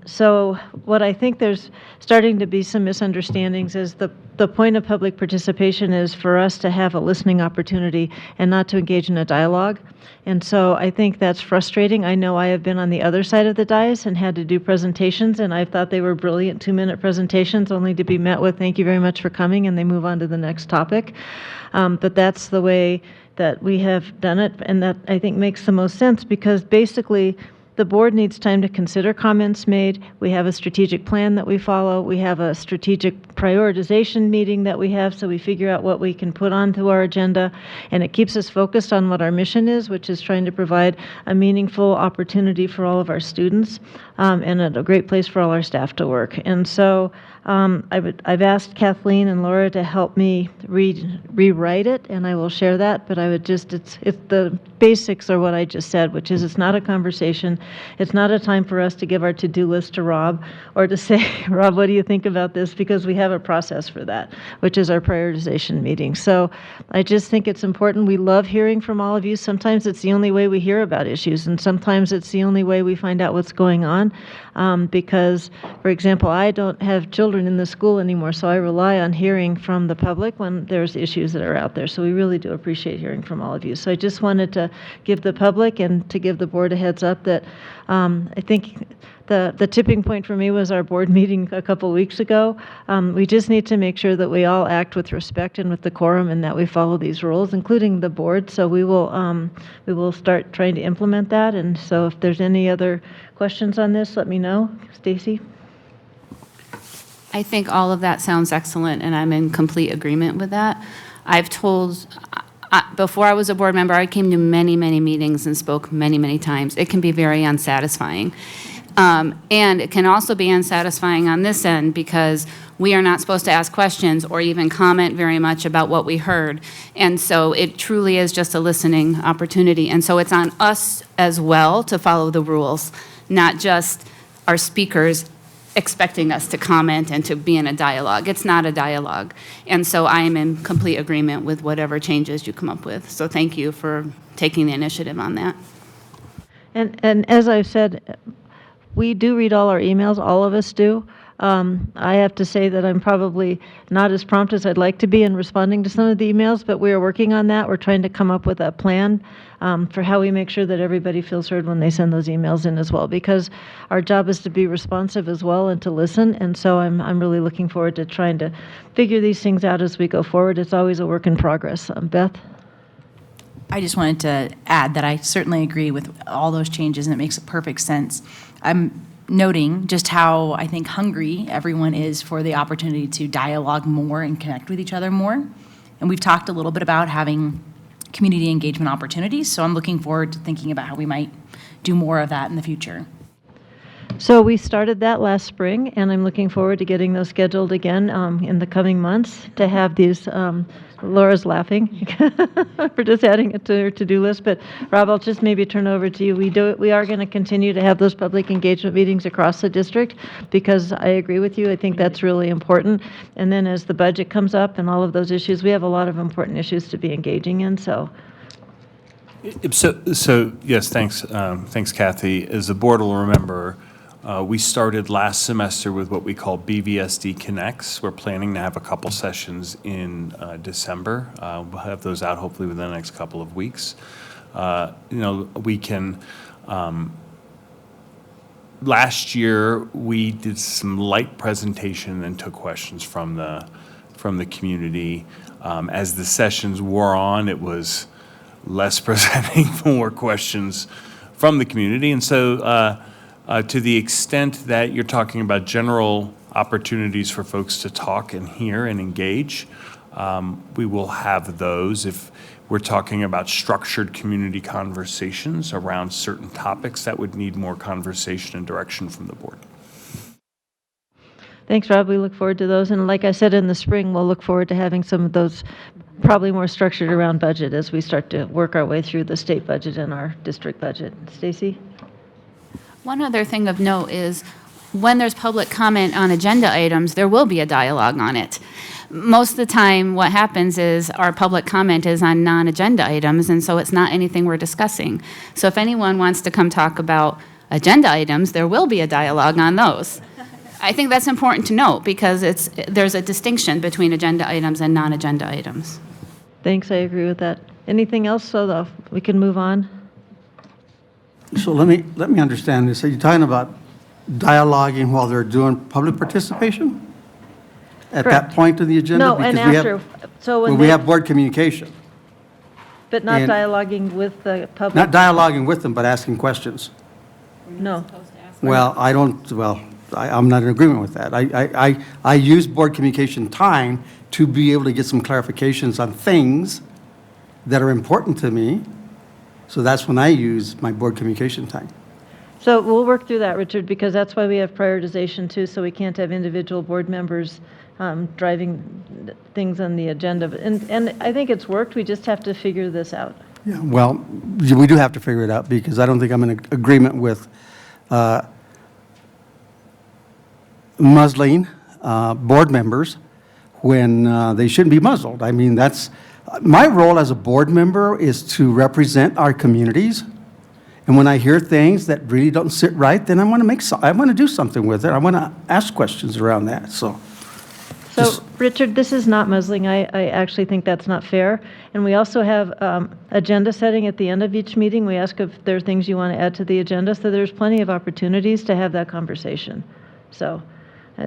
So what I think there's starting to be some misunderstandings is the point of public participation is for us to have a listening opportunity and not to engage in a dialogue. And so I think that's frustrating. I know I have been on the other side of the dais and had to do presentations, and I thought they were brilliant 2-minute presentations, only to be met with, thank you very much for coming, and they move on to the next topic. But that's the way that we have done it, and that I think makes the most sense, because basically the board needs time to consider comments made. We have a strategic plan that we follow. We have a strategic prioritization meeting that we have, so we figure out what we can put onto our agenda, and it keeps us focused on what our mission is, which is trying to provide a meaningful opportunity for all of our students, and a great place for all our staff to work. And so I've asked Kathleen and Laura to help me rewrite it, and I will share that, but I would just, it's the basics are what I just said, which is it's not a conversation. It's not a time for us to give our to-do list to Rob or to say, Rob, what do you think about this? Because we have a process for that, which is our prioritization meeting. So I just think it's important. We love hearing from all of you. Sometimes it's the only way we hear about issues, and sometimes it's the only way we find out what's going on. Because, for example, I don't have children in the school anymore, so I rely on hearing from the public when there's issues that are out there. So we really do appreciate hearing from all of you. So I just wanted to give the public and to give the board a heads up that I think the tipping point for me was our board meeting a couple weeks ago. We just need to make sure that we all act with respect and with decorum and that we follow these rules, including the board. So we will start trying to implement that. And so if there's any other questions on this, let me know. Stacy? I think all of that sounds excellent, and I'm in complete agreement with that. Before I was a board member, I came to many, many meetings and spoke many, many times. It can be very unsatisfying. And it can also be unsatisfying on this end because we are not supposed to ask questions or even comment very much about what we heard. And so it truly is just a listening opportunity. And so it's on us as well to follow the rules, not just our speakers expecting us to comment and to be in a dialogue. It's not a dialogue. And so I am in complete agreement with whatever changes you come up with. So thank you for taking the initiative on that. And as I've said, we do read all our emails, all of us do. I have to say that I'm probably not as prompt as I'd like to be in responding to some of the emails, but we are working on that. We're trying to come up with a plan for how we make sure that everybody feels heard when they send those emails in as well, because our job is to be responsive as well and to listen. And so I'm really looking forward to trying to figure these things out as we go forward. It's always a work in progress. Beth? I just wanted to add that I certainly agree with all those changes, and it makes perfect sense. I'm noting just how I think hungry everyone is for the opportunity to dialogue more and connect with each other more. And we've talked a little bit about having community engagement opportunities, so I'm looking forward to thinking about how we might do more of that in the future. So we started that last spring, and I'm looking forward to getting those scheduled again in the coming months to have these. Laura's laughing. We're just adding it to her to-do list. But Rob, I'll just maybe turn over to you. We are going to continue to have those public engagement meetings across the district because I agree with you. I think that's really important. And then as the budget comes up and all of those issues, we have a lot of important issues to be engaging in. So yes, thanks, Kathy. As the board will remember, we started last semester with what we call BVSD Connects. We're planning to have a couple sessions in December. We'll have those out hopefully within the next couple of weeks. We can. Last year we did some light presentation and took questions from the community. As the sessions wore on, it was less presenting, more questions from the community, and so. To the extent that you're talking about general opportunities for folks to talk and hear and engage, we will have those. If we're talking about structured community conversations around certain topics, that would need more conversation and direction from the board. Thanks, Rob. We look forward to those. And like I said, in the spring, we'll look forward to having some of those probably more structured around budget as we start to work our way through the state budget and our district budget. Stacy? One other thing of note is when there's public comment on agenda items, there will be a dialogue on it. Most of the time, what happens is our public comment is on non-agenda items, and so it's not anything we're discussing. So if anyone wants to come talk about agenda items, there will be a dialogue on those. I think that's important to note because there's a distinction between agenda items and non-agenda items. Thanks, I agree with that. Anything else so that we can move on? So let me understand this. Are you talking about dialoguing while they're doing public participation? At Correct. that point of the agenda? No, and Because after. So when we have board communication. but not and- dialoguing with the public. Not dialoguing with them, but asking questions. No. Well, I'm not in agreement with that. I use board communication time to be able to get some clarifications on things that are important to me. So that's when I use my board communication time. So we'll work through that, Richard, because that's why we have prioritization too, so we can't have individual board members driving things on the agenda. And I think it's worked, we just have to figure this out. Yeah, well, we do have to figure it out because I don't think I'm in agreement with muzzling board members when they shouldn't be muzzled. I mean, that's my role as a board member is to represent our communities. And when I hear things that really don't sit right, then I want to do something with it. I want to ask questions around that. So So, Richard, this is not muzzling. I actually think that's not fair. And we also have agenda setting at the end of each meeting. We ask if there are things you want to add to the agenda, so there's plenty of opportunities to have that conversation. So,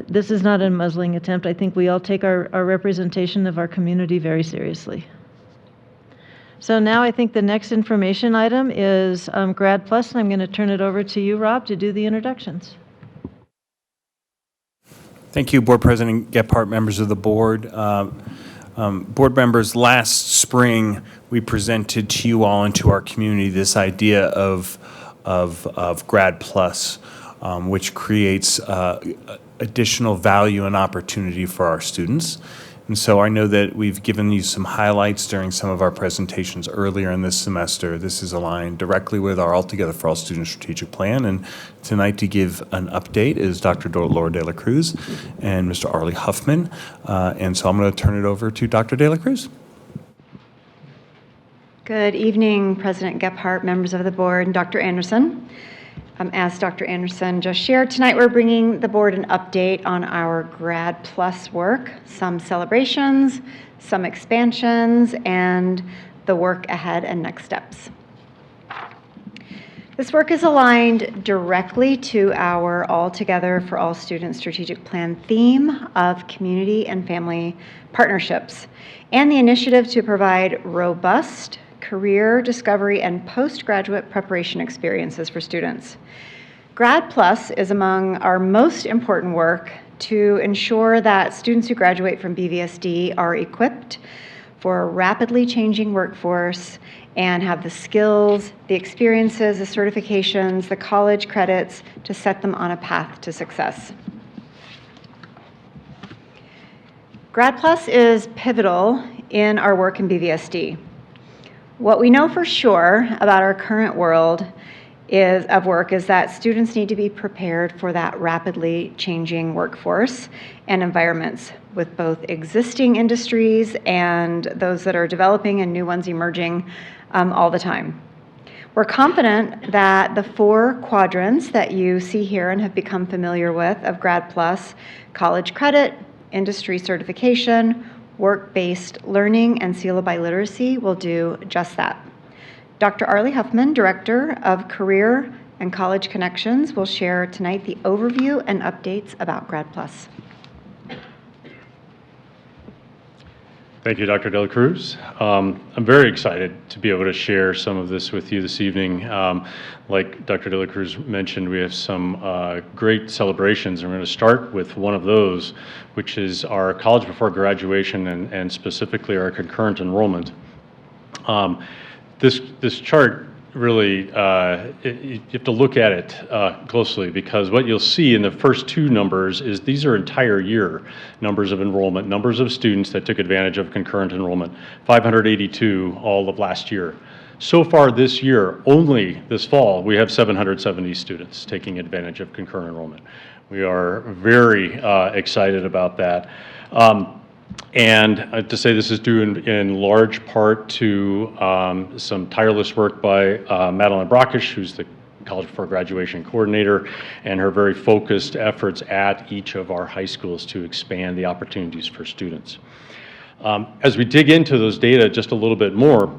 this is not a muzzling attempt. I think we all take our representation of our community very seriously. So now I think the next information item is Grad Plus, and I'm going to turn it over to you, Rob, to do the introductions. Thank you, Board President Gephardt, members of the board. Board members, last spring, we presented to you all and to our community this idea of Grad Plus, which creates additional value and opportunity for our students. And so I know that we've given you some highlights during some of our presentations earlier in this semester. This is aligned directly with our All Together for All Students strategic plan. And tonight to give an update is Dr. Laura De La Cruz and Mr. Arlie Huffman. And so I'm going to turn it over to Dr. De La Cruz. Good evening, President Gephardt, members of the board, and Dr. Anderson. As Dr. Anderson just shared, tonight we're bringing the board an update on our Grad Plus work, some celebrations, some expansions, and the work ahead and next steps. This work is aligned directly to our All Together for All Students strategic plan theme of community and family partnerships and the initiative to provide robust career discovery and postgraduate preparation experiences for students. Grad Plus is among our most important work to ensure that students who graduate from BVSD are equipped for a rapidly changing workforce and have the skills, the experiences, the certifications, the college credits to set them on a path to success. Grad Plus is pivotal in our work in BVSD. What we know for sure about our current world is that students need to be prepared for that rapidly changing workforce and environments with both existing industries and those that are developing and new ones emerging all the time. We're confident that the 4 quadrants that you see here and have become familiar with of Grad Plus, college credit, industry certification, work-based learning, and syllabi literacy will do just that. Dr. Arlie Huffman, Director of Career and College Connections, will share tonight the overview and updates about Grad Plus. Thank you, Dr. De La Cruz. I'm very excited to be able to share some of this with you this evening. Like Dr. De La Cruz mentioned, we have some great celebrations, and we're going to start with one of those, which is our College Before Graduation and specifically our concurrent enrollment. This chart really, you have to look at it closely, because what you'll see in the first 2 numbers is these are entire year numbers of enrollment, numbers of students that took advantage of concurrent enrollment, 582 all of last year. So far this year, only this fall, we have 770 students taking advantage of concurrent enrollment. We are very excited about that. And to say this is due in large part to some tireless work by Madeline Brockish, who's the College Before Graduation coordinator, and her very focused efforts at each of our high schools to expand the opportunities for students. As we dig into those data just a little bit more,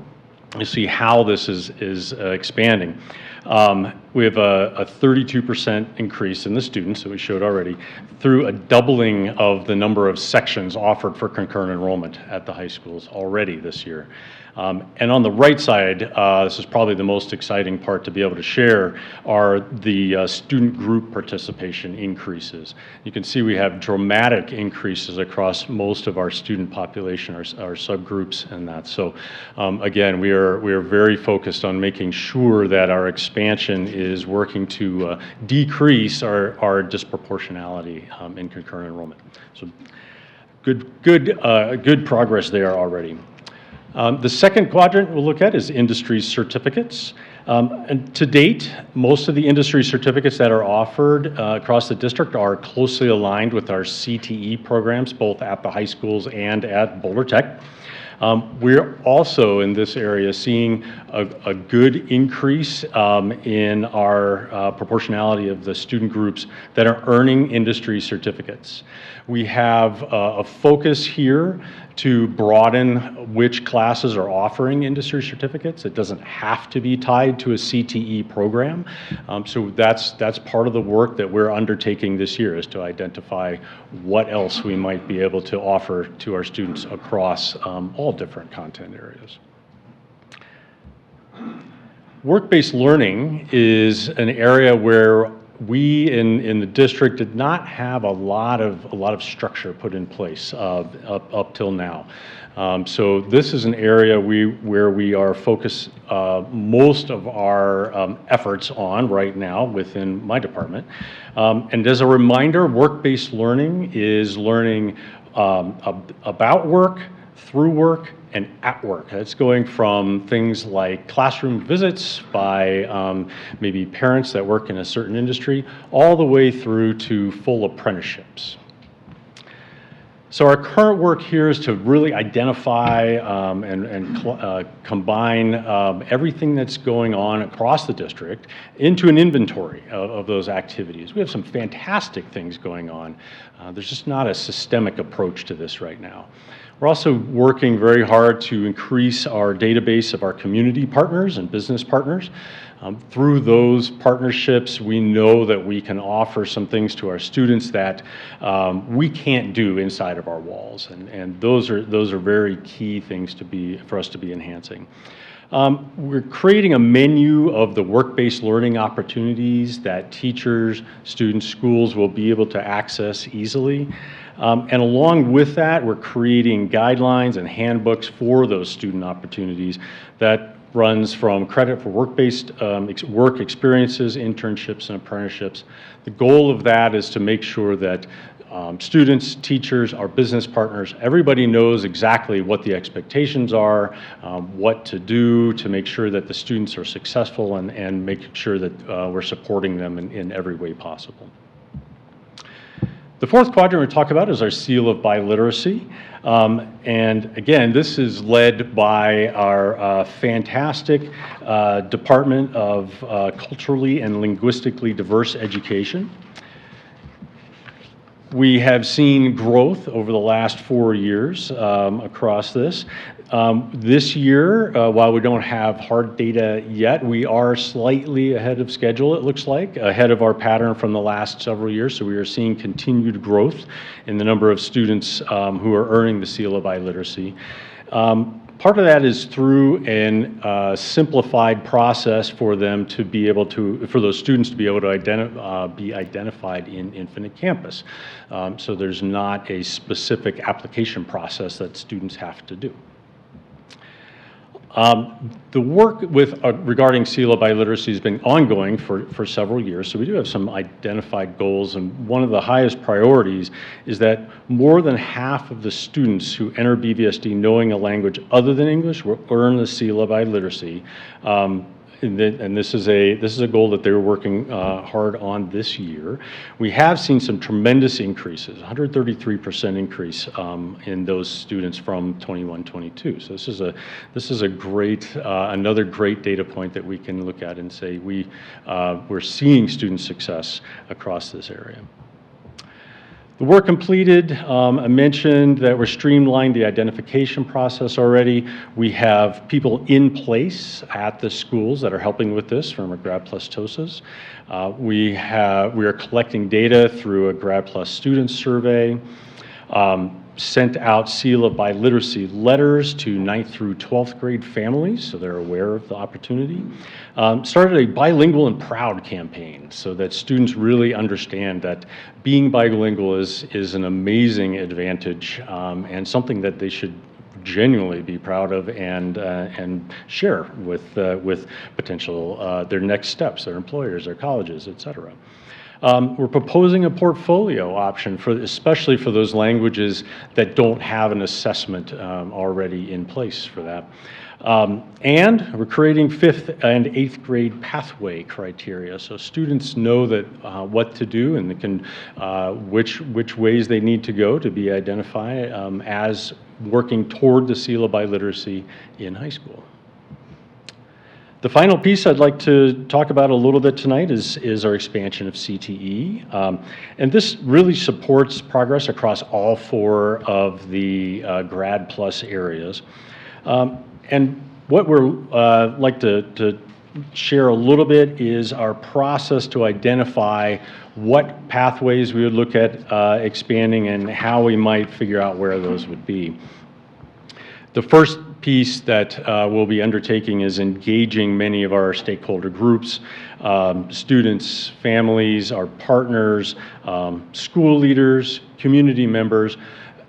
you see how this is expanding. We have a 32% increase in the students that we showed already through a doubling of the number of sections offered for concurrent enrollment at the high schools already this year. And on the right side, this is probably the most exciting part to be able to share, are the student group participation increases. You can see we have dramatic increases across most of our student population, our subgroups and that. So again, we are very focused on making sure that our expansion is working to decrease our disproportionality in concurrent enrollment. So good progress there already. The second quadrant we'll look at is industry certificates. And to date, most of the industry certificates that are offered across the district are closely aligned with our CTE programs, both at the high schools and at Boulder Tech. We're also in this area seeing a good increase in our proportionality of the student groups that are earning industry certificates. We have a focus here to broaden which classes are offering industry certificates. It doesn't have to be tied to a CTE program. So that's part of the work that we're undertaking this year, is to identify what else we might be able to offer to our students across all different content areas. Work-based learning is an area where we in the district did not have a lot of structure put in place up till now. So this is an area where we are focused most of our efforts on right now within my department. And as a reminder, work-based learning is learning about work, through work, and at work. It's going from things like classroom visits by maybe parents that work in a certain industry, all the way through to full apprenticeships. So our current work here is to really identify and combine everything that's going on across the district into an inventory of those activities. We have some fantastic things going on. There's just not a systemic approach to this right now. We're also working very hard to increase our database of our community partners and business partners. Through those partnerships, we know that we can offer some things to our students that we can't do inside of our walls, and those are very key things for us to be enhancing. We're creating a menu of the work-based learning opportunities that teachers, students, schools will be able to access easily. And along with that, we're creating guidelines and handbooks for those student opportunities that runs from credit for work-based work experiences, internships, and apprenticeships. The goal of that is to make sure that students, teachers, our business partners, everybody knows exactly what the expectations are, what to do to make sure that the students are successful, and making sure that we're supporting them in every way possible. The fourth quadrant we talk about is our Seal of Biliteracy. And again, this is led by our fantastic Department of Culturally and Linguistically Diverse Education. We have seen growth over the last 4 years across this. This year, while we don't have hard data yet, we are slightly ahead of schedule, it looks like, ahead of our pattern from the last several years. So we are seeing continued growth in the number of students who are earning the Seal of Biliteracy. Part of that is through a simplified process for them to be able to, for those students to be able to be identified in Infinite Campus. So there's not a specific application process that students have to do. The work regarding Seal of Biliteracy has been ongoing for several years, so we do have some identified goals, and one of the highest priorities is that more than half of the students who enter BVSD knowing a language other than English will earn the Seal of Biliteracy. And this is a goal that they're working hard on this year. We have seen some tremendous increases, 133% increase in those students from 21-22. So this is a great another great data point that we can look at and say we're seeing student success across this area. The work completed, I mentioned that we're streamlined the identification process already. We have people in place at the schools that are helping with this from our Grad Plus TOSAs. We are collecting data through a Grad Plus student survey, sent out Seal of Biliteracy letters to 9th through 12th grade families, so they're aware of the opportunity. Started a bilingual and proud campaign so that students really understand that being bilingual is an amazing advantage and something that they should genuinely be proud of and share with potential their next steps, their employers, their colleges, et cetera. We're proposing a portfolio option, especially for those languages that don't have an assessment already in place for that. And we're creating 5th and 8th grade pathway criteria, so students know that what to do and they can which ways they need to go to be identified as working toward the seal of biliteracy in high school. The final piece I'd like to talk about a little bit tonight is our expansion of CTE. And this really supports progress across all 4 of the Grad Plus areas. And what we're like to share a little bit is our process to identify what pathways we would look at expanding and how we might figure out where those would be. The first piece that we'll be undertaking is engaging many of our stakeholder groups, students, families, our partners, school leaders, community members,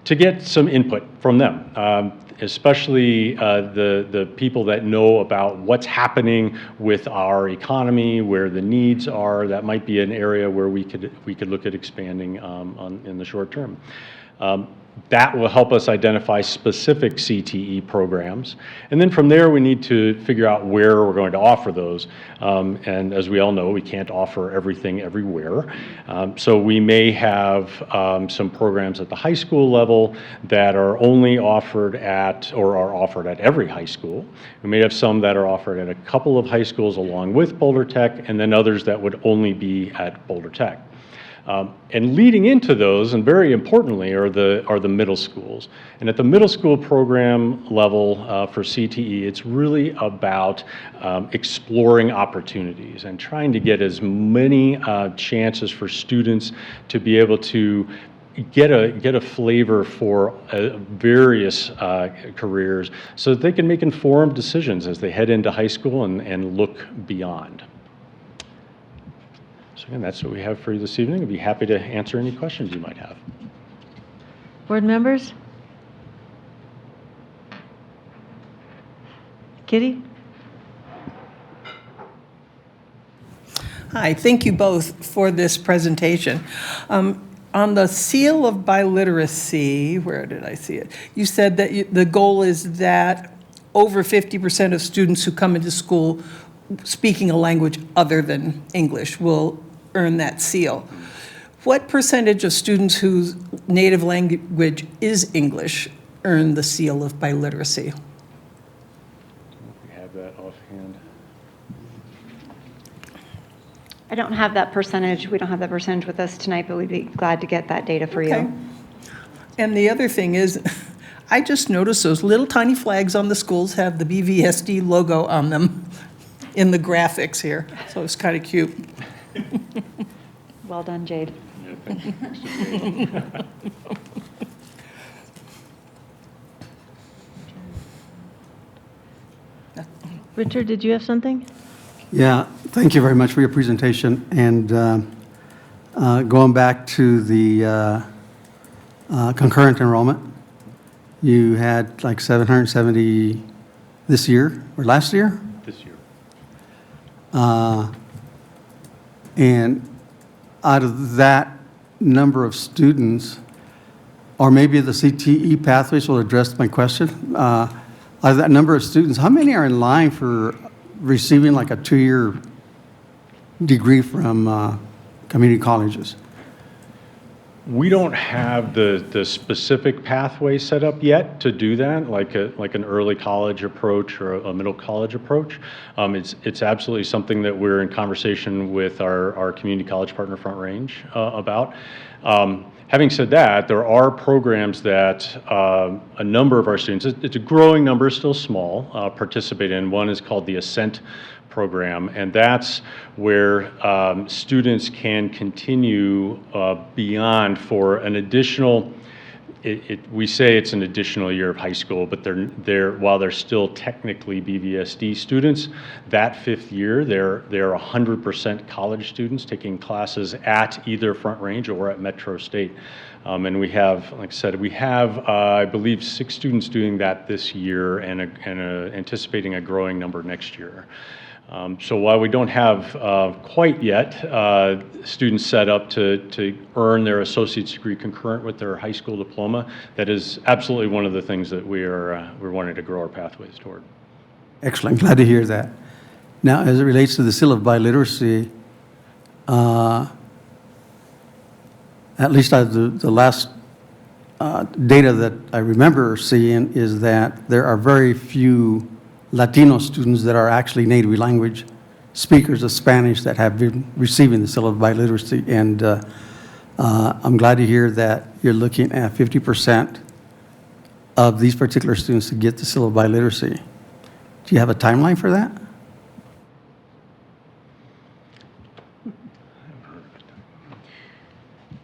to get some input from them, especially the people that know about what's happening with our economy, where the needs are. That might be an area where we could look at expanding in the short term. That will help us identify specific CTE programs. And then from there, we need to figure out where we're going to offer those. And as we all know, we can't offer everything everywhere. So we may have some programs at the high school level that are only offered at, or are offered at every high school. We may have some that are offered at a couple of high schools along with Boulder Tech, and then others that would only be at Boulder Tech. And leading into those, and very importantly, are the middle schools. And at the middle school program level for CTE, it's really about exploring opportunities and trying to get as many chances for students to be able to get a flavor for various careers so that they can make informed decisions as they head into high school and look beyond. So again, that's what we have for you this evening. I'd be happy to answer any questions you might have. Board members? Kitty? Hi, thank you both for this presentation. On the seal of biliteracy, where did I see it? You said that the goal is that over 50% of students who come into school speaking a language other than English will earn that seal. What percentage of students whose native language is English earn the seal of biliteracy? We have that offhand. I don't have that percentage. We don't have that percentage with us tonight, but we'd be glad to get that data for you. And the other thing is, I just noticed those little tiny flags on the schools have the BVSD logo on them in the graphics here, so it's kind of cute. Well done, Jade. Yeah, thank you. Richard, did you have something? Yeah, thank you very much for your presentation. And going back to the concurrent enrollment, you had like 770 this year or last year? This year. And out of that number of students, or maybe the CTE pathways will address my question. Out of that number of students, how many are in line for receiving like a 2-year degree from community colleges? We don't have the specific pathway set up yet to do that, like an early college approach or a middle college approach. It's absolutely something that we're in conversation with our community college partner Front Range about. Having said that, there are programs that a number of our students, it's a growing number, still small, participate in. One is called the Ascent program, and that's where students can continue beyond for an additional, we say it's an additional year of high school, but while they're still technically BVSD students, that 5th year, they're 100% college students taking classes at either Front Range or at Metro State. And we have, like I said, we have, I believe, 6 students doing that this year and anticipating a growing number next year. So while we don't have quite yet students set up to earn their associate's degree concurrent with their high school diploma, that is absolutely one of the things that we're wanting to grow our pathways toward. Excellent. Glad to hear that. Now, as it relates to the seal of biliteracy, at least the last data that I remember seeing is that there are very few Latino students that are actually native language speakers of Spanish that have been receiving the seal of biliteracy. And I'm glad to hear that you're looking at 50% of these particular students to get the seal of biliteracy. Do you have a timeline for that?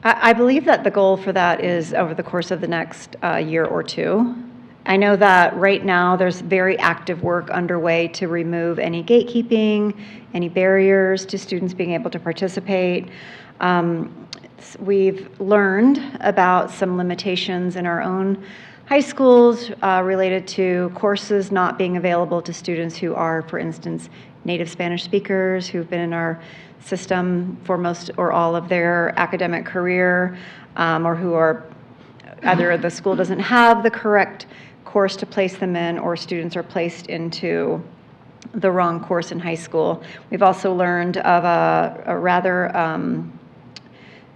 I believe that the goal for that is over the course of the next year or two. I know that right now there's very active work underway to remove any gatekeeping, any barriers to students being able to participate. We've learned about some limitations in our own high schools related to courses not being available to students who are, for instance, native Spanish speakers who've been in our system for most or all of their academic career, or who are either the school doesn't have the correct course to place them in, or students are placed into the wrong course in high school. We've also learned of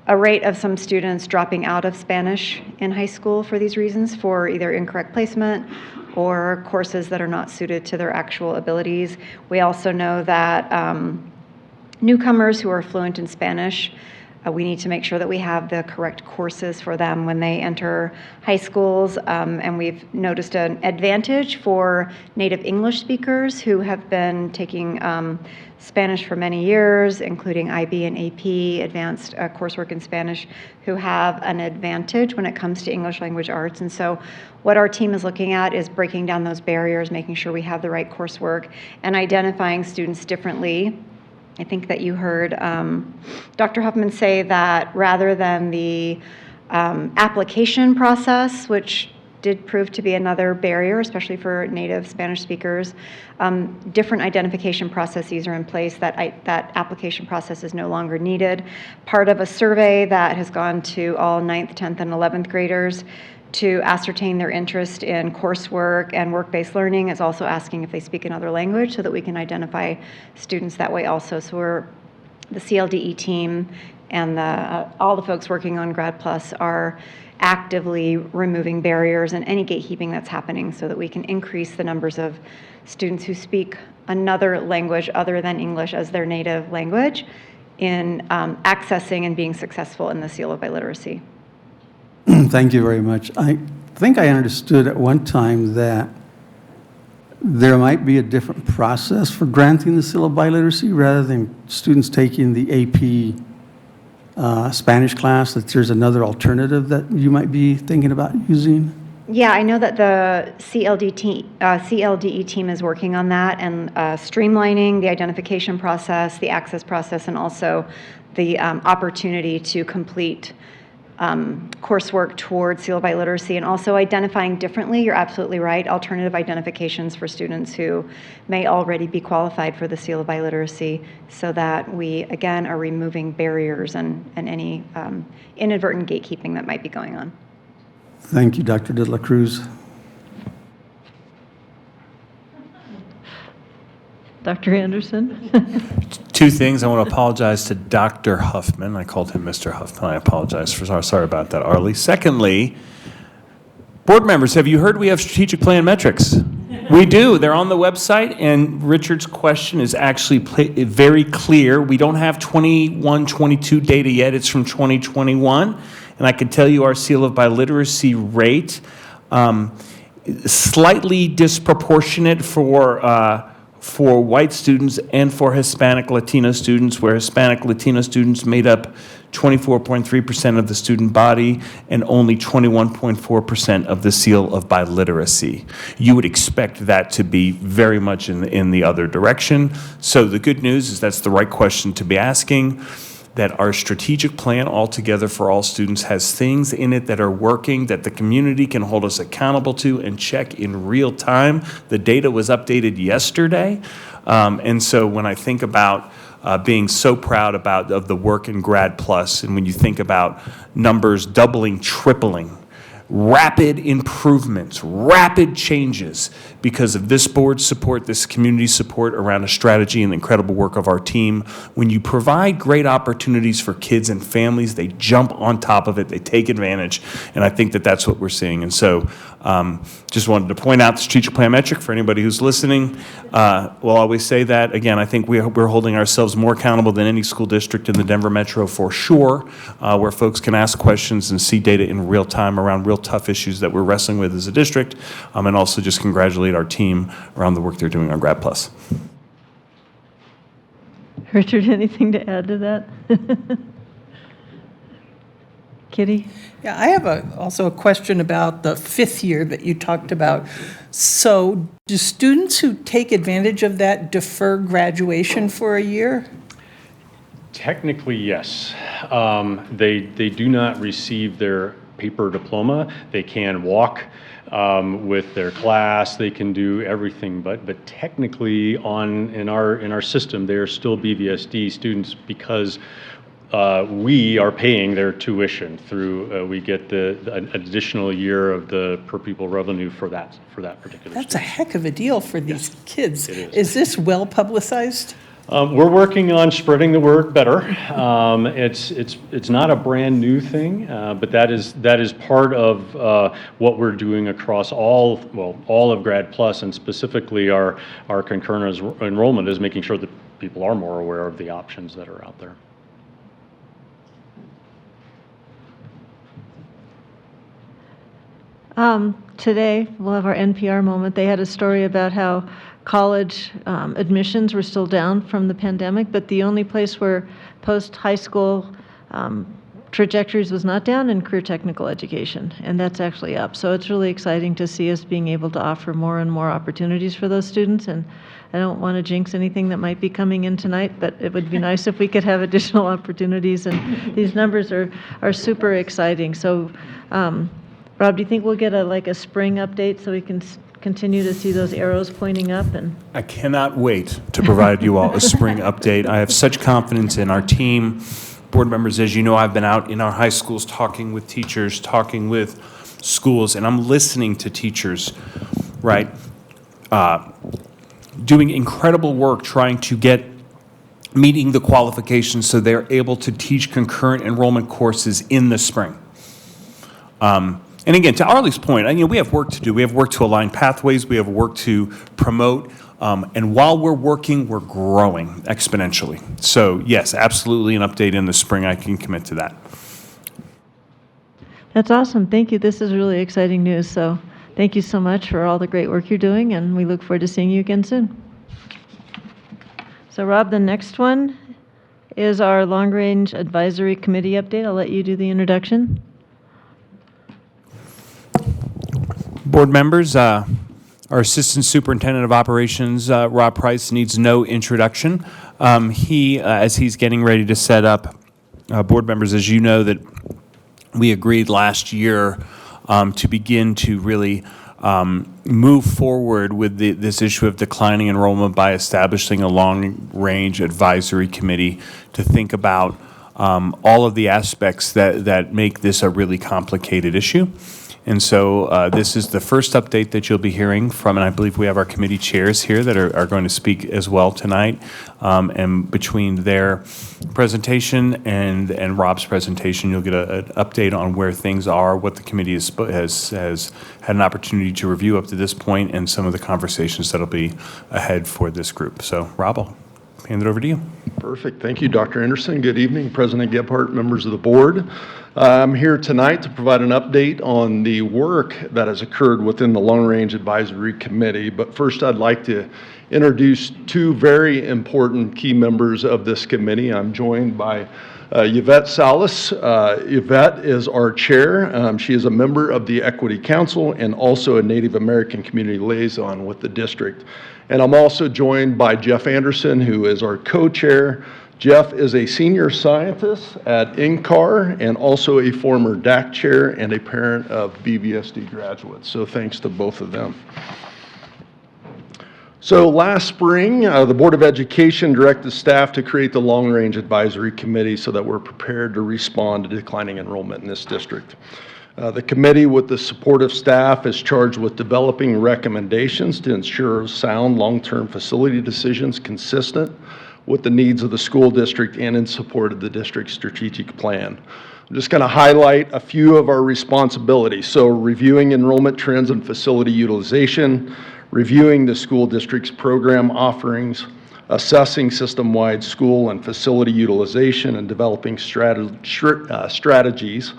a rate of some students dropping out of Spanish in high school for these reasons, for either incorrect placement or courses that are not suited to their actual abilities. We also know that newcomers who are fluent in Spanish, we need to make sure that we have the correct courses for them when they enter high schools. And we've noticed an advantage for native English speakers who have been taking Spanish for many years, including IB and AP, advanced coursework in Spanish, who have an advantage when it comes to English language arts. And so what our team is looking at is breaking down those barriers, making sure we have the right coursework, and identifying students differently. I think that you heard Dr. Huffman say that rather than the application process, which did prove to be another barrier, especially for native Spanish speakers, different identification processes are in place. That application process is no longer needed. Part of a survey that has gone to all 9th, 10th, and 11th graders to ascertain their interest in coursework and work-based learning is also asking if they speak another language so that we can identify students that way also. So the CLDE team and all the folks working on Grad Plus are actively removing barriers and any gatekeeping that's happening so that we can increase the numbers of students who speak another language other than English as their native language in accessing and being successful in the seal of biliteracy. Thank you very much. I think I understood at one time that there might be a different process for granting the seal of biliteracy rather than students taking the AP Spanish class, that there's another alternative that you might be thinking about using? Yeah, I know that the CLDE team is working on that and streamlining the identification process, the access process, and also the opportunity to complete coursework towards seal of biliteracy, and also identifying differently, you're absolutely right, alternative identifications for students who may already be qualified for the seal of biliteracy, so that we, again, are removing barriers and any inadvertent gatekeeping that might be going on. Thank you, Dr. De La Cruz. Dr. Anderson? Two things. I want to apologize to Dr. Huffman. I called him Mr. Huffman. I apologize sorry about that, Arlie. Secondly, board members, have you heard we have strategic plan metrics? We do. They're on the website, and Richard's question is actually very clear. We don't have 21-22 data yet. It's from 2021, and I can tell you our seal of biliteracy rate, slightly disproportionate for white students and for Hispanic Latino students, where Hispanic Latino students made up 24.3% of the student body and only 21.4% of the seal of biliteracy. You would expect that to be very much in the other direction. So the good news is that's the right question to be asking. that our strategic plan altogether for all students has things in it that are working, that the community can hold us accountable to and check in real time. The data was updated yesterday. And so when I think about being so proud of the work in Grad Plus, and when you think about numbers doubling, tripling, rapid improvements, rapid changes because of this board's support, this community support around a strategy and the incredible work of our team. When you provide great opportunities for kids and families, they jump on top of it, they take advantage, and I think that that's what we're seeing. And so just wanted to point out the strategic plan metric for anybody who's listening. We'll always say that. Again, I think we're holding ourselves more accountable than any school district in the Denver Metro for sure, where folks can ask questions and see data in real time around real tough issues that we're wrestling with as a district, and also just congratulate our team around the work they're doing on Grad Plus. Richard, anything to add to that? Kitty? Yeah, I have also a question about the fifth year that you talked about. So do students who take advantage of that defer graduation for a year? Technically, yes. They do not receive their paper diploma. They can walk with their class. They can do everything, but technically in our system, they are still BVSD students because we are paying their tuition through. We get an additional year of the per pupil revenue for that particular. That's a heck of a deal for these kids. It is. Is this well publicized? We're working on spreading the word better. It's not a brand new thing, but that is part of what we're doing across all of Grad Plus, and specifically our concurrent enrollment is making sure that people are more aware of the options that are out there. Today, we'll have our NPR moment. They had a story about how college admissions were still down from the pandemic, but the only place where post-high school trajectories was not down in career technical education, and that's actually up. So it's really exciting to see us being able to offer more and more opportunities for those students, and I don't want to jinx anything that might be coming in tonight, but it would be nice if we could have additional opportunities, and these numbers are super exciting. So Rob, do you think we'll get a spring update so we can continue to see those arrows pointing up? And I cannot wait to provide you all a spring update. I have such confidence in our team. Board members, as you know, I've been out in our high schools talking with teachers, talking with schools, and I'm listening to teachers, right, doing incredible work trying to meeting the qualifications so they're able to teach concurrent enrollment courses in the spring. And again, to Arlie's point, we have work to do. We have work to align pathways. We have work to promote. And while we're working, we're growing exponentially. So yes, absolutely an update in the spring. I can commit to that. That's awesome. Thank you. This is really exciting news. So thank you so much for all the great work you're doing, and we look forward to seeing you again soon. So Rob, the next one is our Long Range Advisory Committee update. I'll let you do the introduction. Board members, our Assistant Superintendent of Operations, Rob Price, needs no introduction. As he's getting ready to set up, board members, as you know, that we agreed last year to begin to really move forward with this issue of declining enrollment by establishing a long-range advisory committee to think about all of the aspects that make this a really complicated issue. And so this is the first update that you'll be hearing from, and I believe we have our committee chairs here that are going to speak as well tonight. And between their presentation and Rob's presentation, you'll get an update on where things are, what the committee has had an opportunity to review up to this point, and some of the conversations that'll be ahead for this group. So Rob, I'll hand it over to you. Perfect. Thank you, Dr. Anderson. Good evening, President Gebhardt, members of the board. I'm here tonight to provide an update on the work that has occurred within the Long Range Advisory Committee. But first, I'd like to introduce two very important key members of this committee. I'm joined by Yvette Salas. Yvette is our chair. She is a member of the Equity Council and also a Native American community liaison with the district. And I'm also joined by Jeff Anderson, who is our co-chair. Jeff is a senior scientist at INCAR and also a former DAC chair and a parent of BVSD graduates. So thanks to both of them. So last spring, the Board of Education directed staff to create the Long Range Advisory Committee so that we're prepared to respond to declining enrollment in this district. The committee, with the support of staff, is charged with developing recommendations to ensure sound long-term facility decisions consistent with the needs of the school district and in support of the district's strategic plan. I'm just going to highlight a few of our responsibilities. So reviewing enrollment trends and facility utilization, reviewing the school district's program offerings, assessing system-wide school and facility utilization, and developing strategies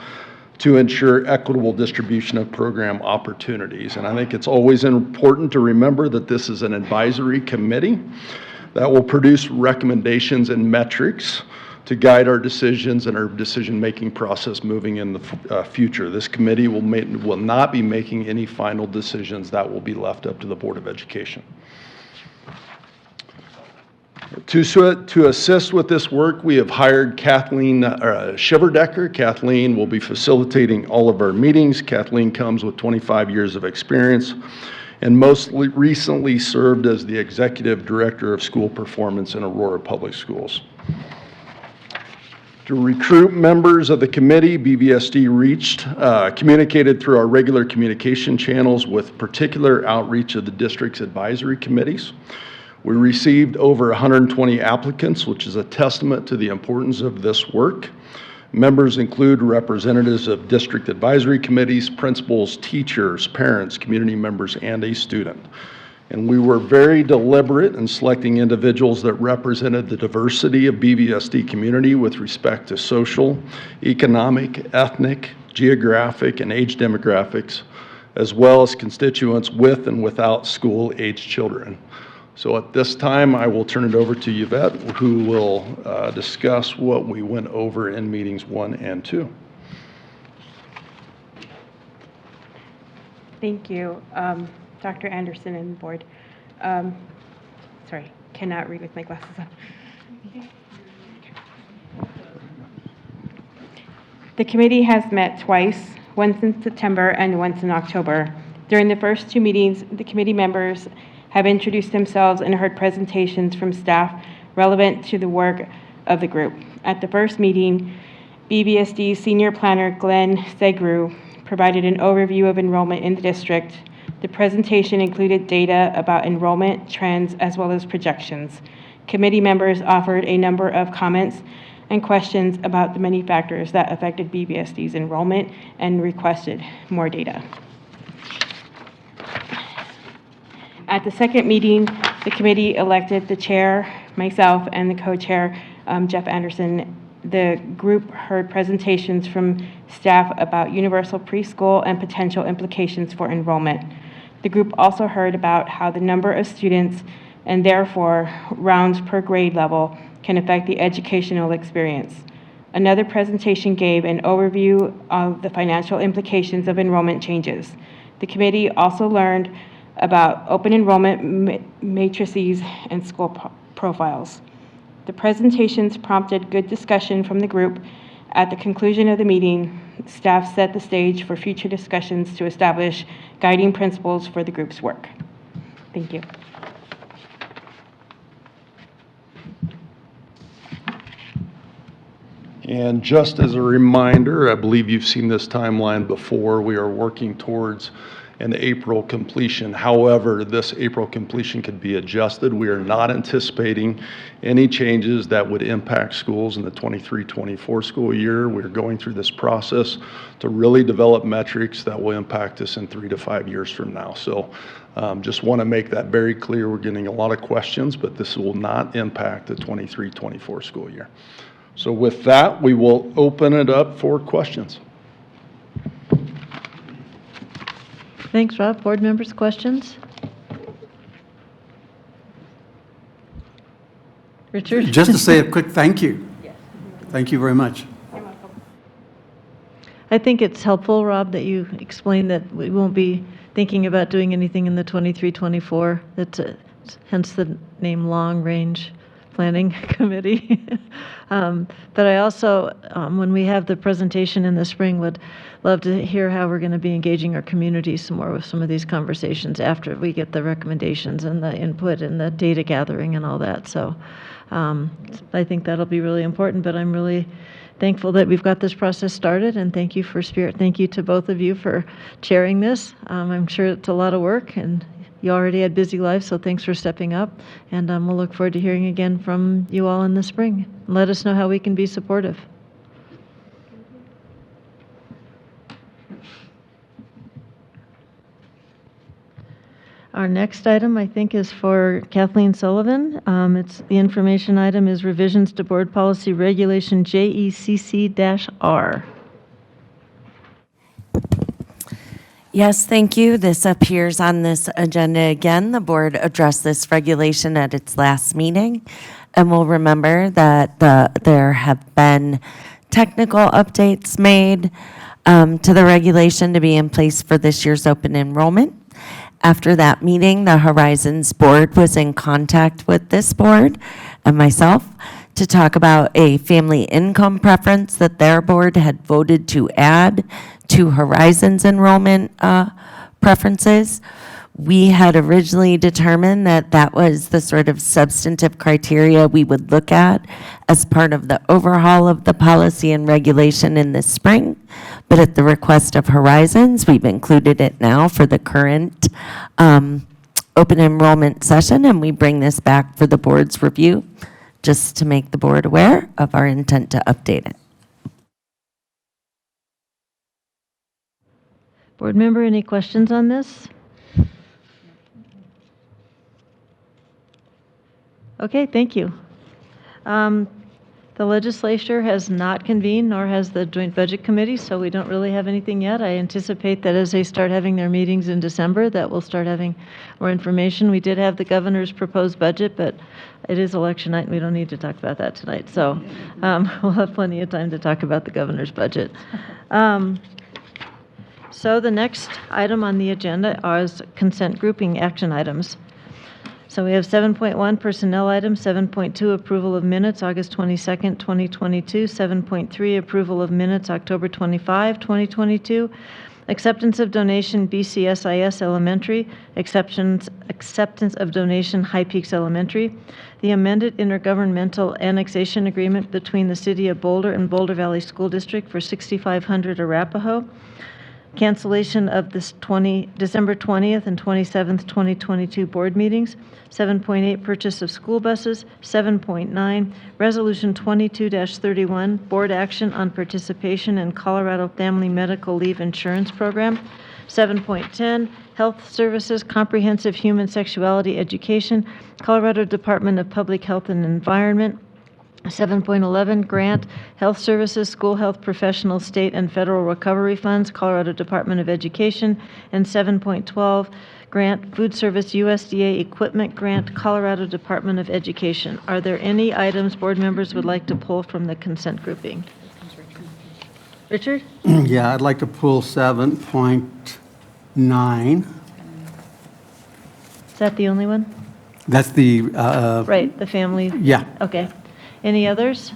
to ensure equitable distribution of program opportunities. And I think it's always important to remember that this is an advisory committee that will produce recommendations and metrics to guide our decisions and our decision-making process moving in the future. This committee will not be making any final decisions. That will be left up to the Board of Education. To assist with this work, we have hired Kathleen Shiverdecker. Kathleen will be facilitating all of our meetings. Kathleen comes with 25 years of experience and most recently served as the Executive Director of School Performance in Aurora Public Schools. To recruit members of the committee, BVSD communicated through our regular communication channels with particular outreach of the district's advisory committees. We received over 120 applicants, which is a testament to the importance of this work. Members include representatives of district advisory committees, principals, teachers, parents, community members, and a student. And we were very deliberate in selecting individuals that represented the diversity of BVSD community with respect to social, economic, ethnic, geographic, and age demographics, as well as constituents with and without school-aged children. So at this time, I will turn it over to Yvette, who will discuss what we went over in meetings 1 and 2. Thank you, Dr. Anderson and board. Sorry, cannot read with my glasses on. The committee has met twice, once in September and once in October. During the first 2 meetings, the committee members have introduced themselves and heard presentations from staff relevant to the work of the group. At the first meeting, BVSD Senior Planner Glenn Segru provided an overview of enrollment in the district. The presentation included data about enrollment trends as well as projections. Committee members offered a number of comments and questions about the many factors that affected BVSD's enrollment and requested more data. At the second meeting, the committee elected the chair, myself, and the co-chair, Jeff Anderson. The group heard presentations from staff about universal preschool and potential implications for enrollment. The group also heard about how the number of students and therefore rounds per grade level can affect the educational experience. Another presentation gave an overview of the financial implications of enrollment changes. The committee also learned about open enrollment matrices and school profiles. The presentations prompted good discussion from the group. At the conclusion of the meeting, staff set the stage for future discussions to establish guiding principles for the group's work. Thank you. And just as a reminder, I believe you've seen this timeline before, we are working towards an April completion. However, this April completion could be adjusted. We are not anticipating any changes that would impact schools in the 23-24 school year. We're going through this process to really develop metrics that will impact us in 3 to 5 years from now. So just want to make that very clear. We're getting a lot of questions, but this will not impact the 23-24 school year. So with that, we will open it up for questions. Thanks, Rob. Board members, questions? Richard? Just to say a quick thank you. Thank you very much. I think it's helpful, Rob, that you explain that we won't be thinking about doing anything in the 23-24. That's hence the name Long Range planning committee. But I also, when we have the presentation in the spring, would love to hear how we're going to be engaging our community some more with some of these conversations after we get the recommendations and the input and the data gathering and all that. So I think that'll be really important, but I'm really thankful that we've got this process started, and thank you for Spirit. Thank you to both of you for chairing this. I'm sure it's a lot of work, and you already had busy lives, so thanks for stepping up, and we'll look forward to hearing again from you all in the spring. Let us know how we can be supportive. Our next item, I think, is for Kathleen Sullivan. It's the information item is revisions to Board Policy Regulation JECC-R. Yes, thank you. This appears on this agenda again. The board addressed this regulation at its last meeting, and we'll remember that there have been technical updates made to the regulation to be in place for this year's open enrollment. After that meeting, the Horizons board was in contact with this board and myself to talk about a family income preference that their board had voted to add to Horizons enrollment preferences. We had originally determined that that was the sort of substantive criteria we would look at as part of the overhaul of the policy and regulation in the spring. But at the request of Horizons, we've included it now for the current open enrollment session, and we bring this back for the board's review, just to make the board aware of our intent to update it. Board member, any questions on this? Okay, thank you. The legislature has not convened, nor has the Joint Budget Committee, so we don't really have anything yet. I anticipate that as they start having their meetings in December, that we'll start having more information. We did have the governor's proposed budget, but it is election night, and we don't need to talk about that tonight. So we'll have plenty of time to talk about the governor's budget. So the next item on the agenda is consent grouping action items. So we have 7.1 personnel items, 7.2 approval of minutes, August 22nd, 2022, 7.3 approval of minutes, October 25, 2022, acceptance of donation BCSIS Elementary, acceptance of donation High Peaks Elementary, the amended intergovernmental annexation agreement between the City of Boulder and Boulder Valley School District for 6500 Arapahoe, cancellation of this December 20th and 27th, 2022 board meetings, 7.8 purchase of school buses, 7.9 resolution 22-31 board action on participation in Colorado Family Medical Leave Insurance Program, 7.10 health services comprehensive human sexuality education, Colorado Department of Public Health and Environment, 7.11 grant health services, school health professional, state and federal recovery funds, Colorado Department of Education, and 7.12 grant food service USDA equipment grant, Colorado Department of Education. Are there any items board members would like to pull from the consent grouping? Richard? Yeah, I'd like to pull 7.9. Is that the only one? That's the, Right, the family? Yeah. Okay. Any others?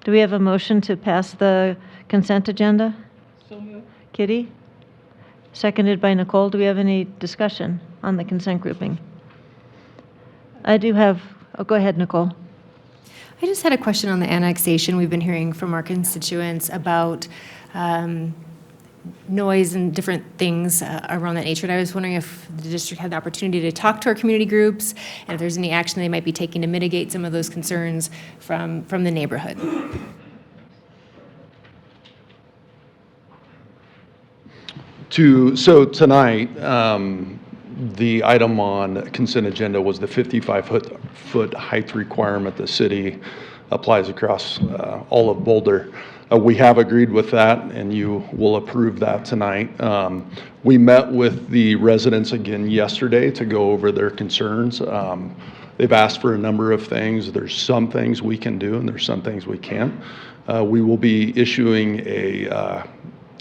Do we have a motion to pass the consent agenda? So moved. Kitty? Seconded by Nicole. Do we have any discussion on the consent grouping? I do have, oh, go ahead, Nicole. I just had a question on the annexation. We've been hearing from our constituents about noise and different things around that nature. And I was wondering if the district had the opportunity to talk to our community groups and if there's any action they might be taking to mitigate some of those concerns from the neighborhood. So tonight, the item on consent agenda was the 55-foot height requirement the city applies across all of Boulder. We have agreed with that, and you will approve that tonight. We met with the residents again yesterday to go over their concerns. They've asked for a number of things. There's some things we can do, and there's some things we can't. We will be issuing a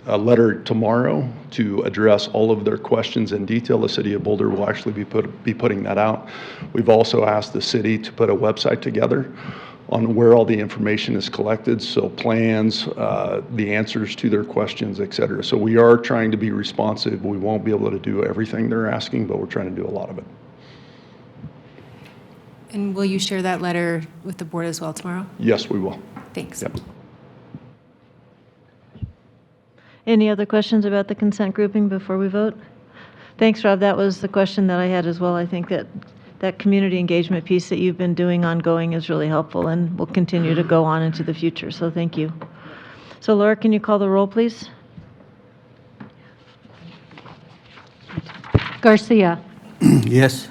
a letter tomorrow to address all of their questions in detail. The city of Boulder will actually be putting that out. We've also asked the city to put a website together on where all the information is collected, so plans, the answers to their questions, et cetera. So we are trying to be responsive. We won't be able to do everything they're asking, but we're trying to do a lot of it. And will you share that letter with the board as well tomorrow? Yes, we will. Thanks. Yep. Any other questions about the consent grouping before we vote? Thanks, Rob. That was the question that I had as well. I think that community engagement piece that you've been doing ongoing is really helpful and will continue to go on into the future. So thank you. So Laura, can you call the roll, please? Garcia. Yes.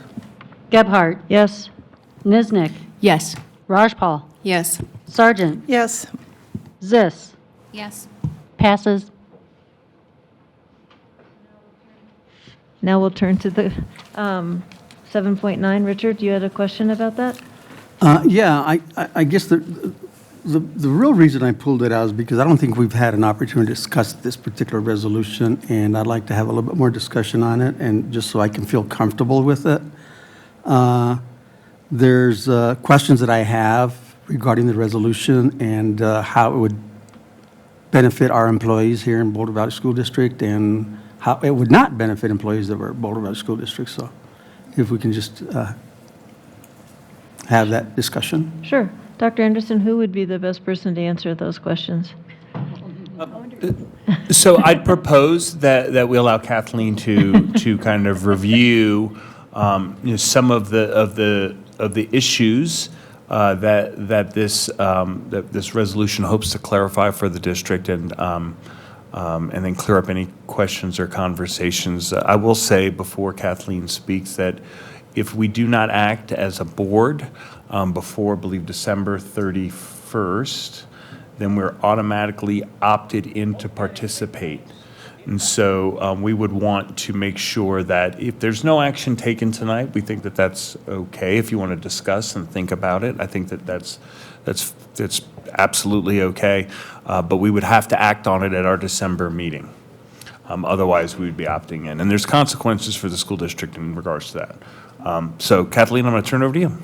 Gebhardt. Yes. Niznik. Yes. Rajpal. Yes. Sargent. Yes. Zis. Yes. Passes. Now we'll turn to the 7.9. Richard, you had a question about that? Yeah, I guess the real reason I pulled it out is because I don't think we've had an opportunity to discuss this particular resolution, and I'd like to have a little bit more discussion on it, and just so I can feel comfortable with it. There's questions that I have regarding the resolution and how it would benefit our employees here in Boulder Valley School District, and how it would not benefit employees that were at Boulder Valley School District. So if we can just have that discussion. Sure. Dr. Anderson, who would be the best person to answer those questions? So I'd propose that we allow Kathleen to kind of review some of the issues that this resolution hopes to clarify for the district, and then clear up any questions or conversations. I will say before Kathleen speaks that if we do not act as a board before, I believe, December 31st, then we're automatically opted in to participate. And so we would want to make sure that if there's no action taken tonight, we think that that's okay. If you want to discuss and think about it, I think that that's absolutely okay. But we would have to act on it at our December meeting. Otherwise, we would be opting in. And there's consequences for the school district in regards to that. So Kathleen, I'm going to turn it over to you.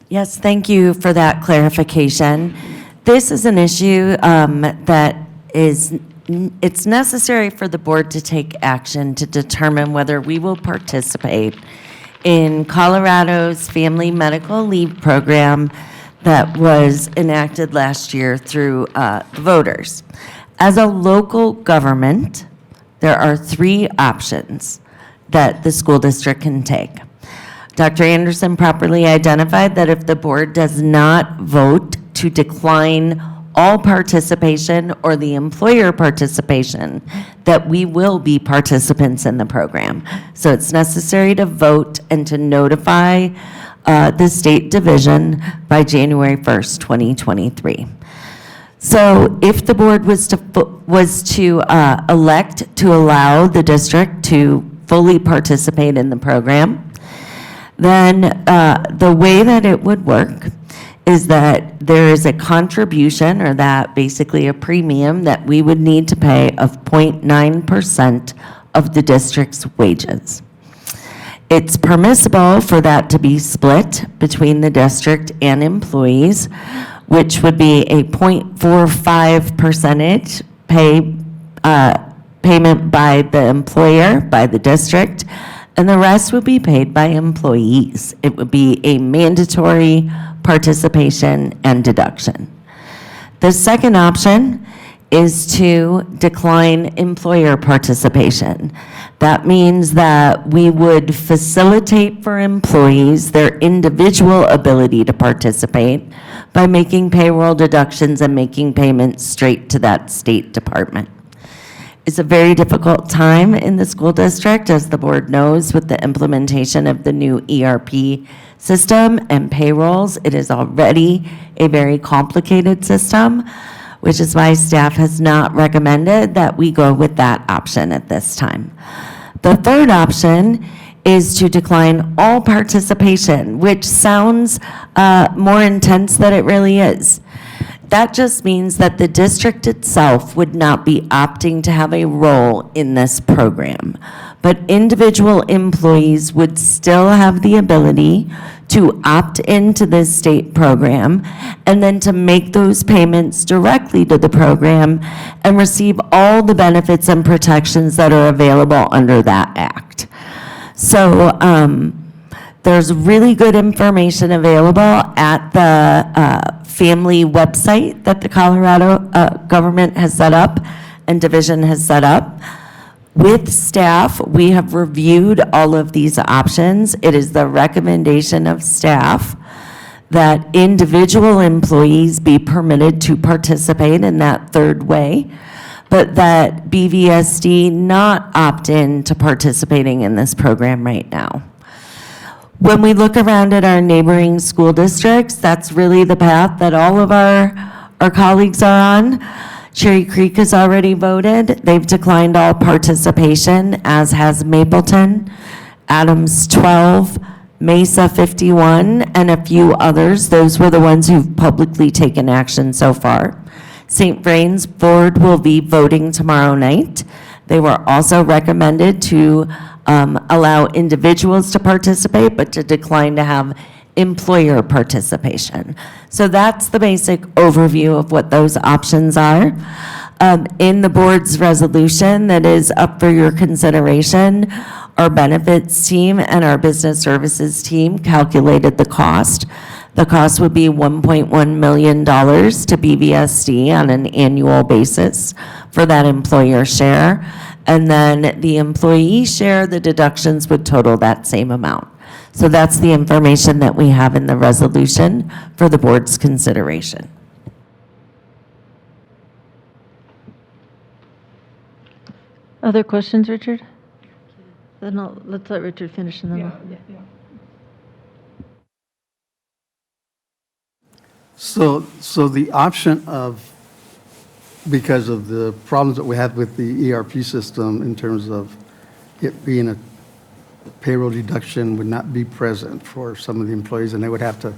Yes, thank you for that clarification. This is an issue that it's necessary for the board to take action to determine whether we will participate in Colorado's Family Medical Leave Program that was enacted last year through the voters. As a local government, there are 3 options that the school district can take. Dr. Anderson properly identified that if the board does not vote to decline all participation or the employer participation, that we will be participants in the program. So it's necessary to vote and to notify the state division by January 1st, 2023. So if the board was to elect to allow the district to fully participate in the program, then the way that it would work is that there is a contribution, or that basically a premium that we would need to pay of 0.9% of the district's wages. It's permissible for that to be split between the district and employees, which would be a 0.45% payment by the employer, by the district, and the rest would be paid by employees. It would be a mandatory participation and deduction. The second option is to decline employer participation. That means that we would facilitate for employees their individual ability to participate by making payroll deductions and making payments straight to that state department. It's a very difficult time in the school district, as the board knows, with the implementation of the new ERP system and payrolls. It is already a very complicated system, which is why staff has not recommended that we go with that option at this time. The third option is to decline all participation, which sounds more intense than it really is. That just means that the district itself would not be opting to have a role in this program. But individual employees would still have the ability to opt into this state program and then to make those payments directly to the program and receive all the benefits and protections that are available under that act. So there's really good information available at the family website that the Colorado government has set up and division has set up. With staff, we have reviewed all of these options. It is the recommendation of staff that individual employees be permitted to participate in that third way, but that BVSD not opt in to participating in this program right now. When we look around at our neighboring school districts, that's really the path that all of our colleagues are on. Cherry Creek has already voted. They've declined all participation, as has Mapleton, Adams 12, Mesa 51, and a few others. Those were the ones who've publicly taken action so far. St. Vrain's board will be voting tomorrow night. They were also recommended to allow individuals to participate, but to decline to have employer participation. So that's the basic overview of what those options are. In the board's resolution that is up for your consideration, our benefits team and our business services team calculated the cost. The cost would be $1.1 million to BVSD on an annual basis for that employer share. And then the employee share, the deductions would total that same amount. So that's the information that we have in the resolution for the board's consideration. Other questions, Richard? Then let's let Richard finish and then we'll. So the option of, because of the problems that we had with the ERP system in terms of it being a payroll deduction would not be present for some of the employees, and they would have to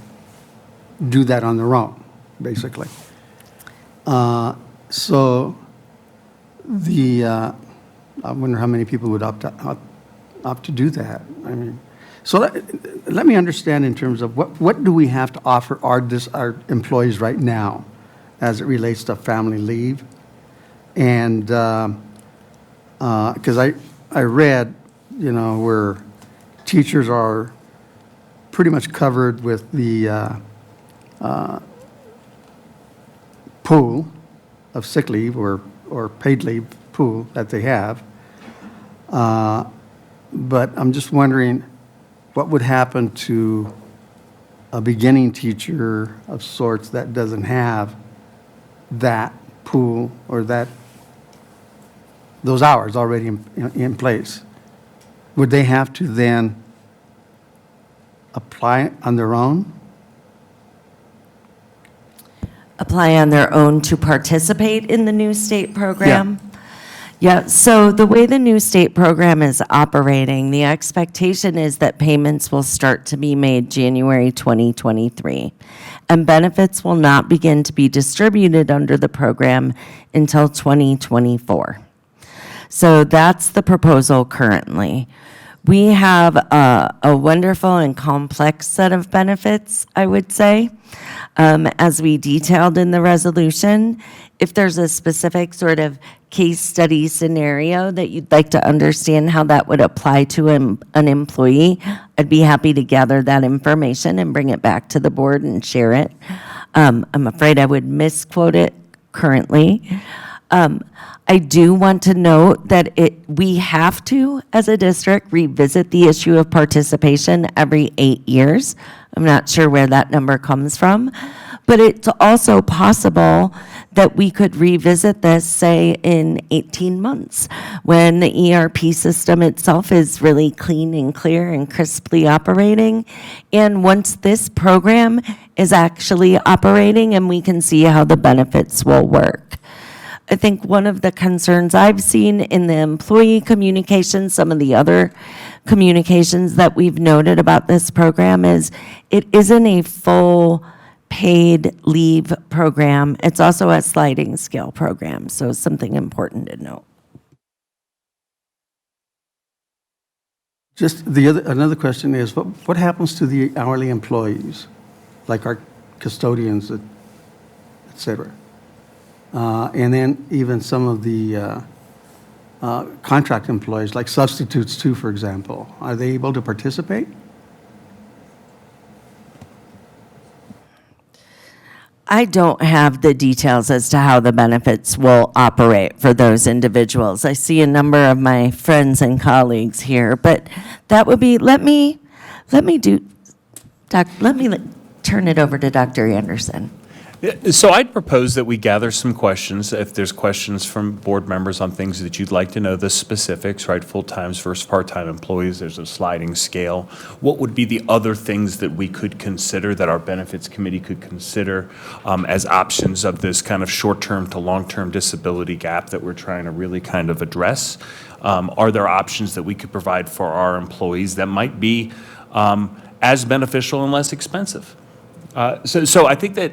do that on their own, basically. So I wonder how many people would opt to do that. I mean, so let me understand in terms of what do we have to offer our employees right now as it relates to family leave? And because I read, where teachers are pretty much covered with the pool of sick leave or paid leave pool that they have. But I'm just wondering what would happen to a beginning teacher of sorts that doesn't have that pool or those hours already in place. Would they have to then apply on their own? Apply on their own to participate in the new state program? Yeah, so the way the new state program is operating, the expectation is that payments will start to be made January 2023, and benefits will not begin to be distributed under the program until 2024. So that's the proposal currently. We have a wonderful and complex set of benefits, I would say, as we detailed in the resolution. If there's a specific sort of case study scenario that you'd like to understand how that would apply to an employee, I'd be happy to gather that information and bring it back to the board and share it. I'm afraid I would misquote it currently. I do want to note that we have to, as a district, revisit the issue of participation every 8 years. I'm not sure where that number comes from, but it's also possible that we could revisit this, say, in 18 months, when the ERP system itself is really clean and clear and crisply operating. And once this program is actually operating and we can see how the benefits will work. I think one of the concerns I've seen in the employee communications, some of the other communications that we've noted about this program is it isn't a full paid leave program. It's also a sliding scale program, so something important to note. Just another question is, what happens to the hourly employees, like our custodians, et cetera? And then even some of the contract employees, like substitutes too, for example, are they able to participate? I don't have the details as to how the benefits will operate for those individuals. I see a number of my friends and colleagues here, but that would be, let me turn it over to Dr. Anderson. So I'd propose that we gather some questions. If there's questions from board members on things that you'd like to know, the specifics, right? Full-time versus part-time employees, there's a sliding scale. What would be the other things that we could consider, that our benefits committee could consider as options of this kind of short-term to long-term disability gap that we're trying to really kind of address? Are there options that we could provide for our employees that might be as beneficial and less expensive? So I think that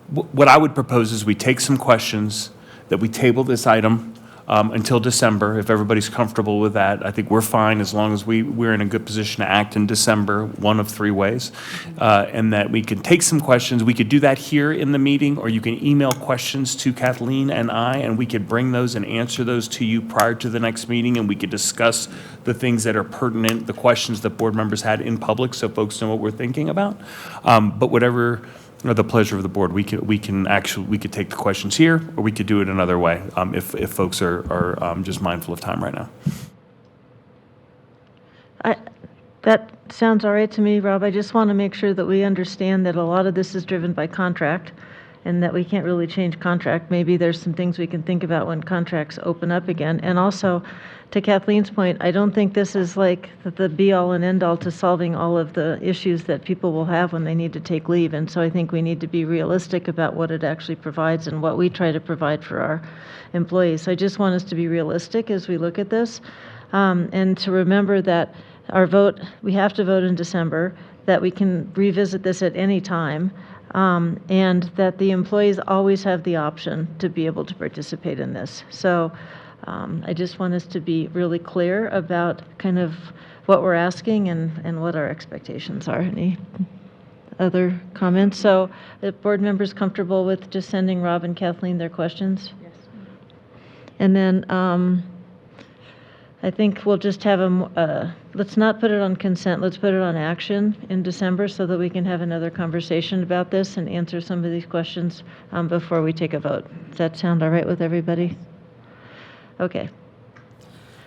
what I would propose is we take some questions, that we table this item until December, if everybody's comfortable with that. I think we're fine as long as we're in a good position to act in December, one of three ways, and that we can take some questions. We could do that here in the meeting, or you can email questions to Kathleen and I, and we could bring those and answer those to you prior to the next meeting, and we could discuss the things that are pertinent, the questions that board members had in public, so folks know what we're thinking about. But whatever the pleasure of the board, we could take the questions here, or we could do it another way, if folks are just mindful of time right now. That sounds all right to me, Rob. I just want to make sure that we understand that a lot of this is driven by contract, and that we can't really change contract. Maybe there's some things we can think about when contracts open up again. And also, to Kathleen's point, I don't think this is like the be-all and end-all to solving all of the issues that people will have when they need to take leave. And so I think we need to be realistic about what it actually provides and what we try to provide for our employees. So I just want us to be realistic as we look at this, and to remember that our vote, we have to vote in December, that we can revisit this at any time, and that the employees always have the option to be able to participate in this. So I just want us to be really clear about kind of what we're asking and what our expectations are. Any other comments? So if board members comfortable with just sending Rob and Kathleen their questions? Yes. And then I think we'll just have let's not put it on consent, let's put it on action in December so that we can have another conversation about this and answer some of these questions before we take a vote. Does that sound all right with everybody? Okay.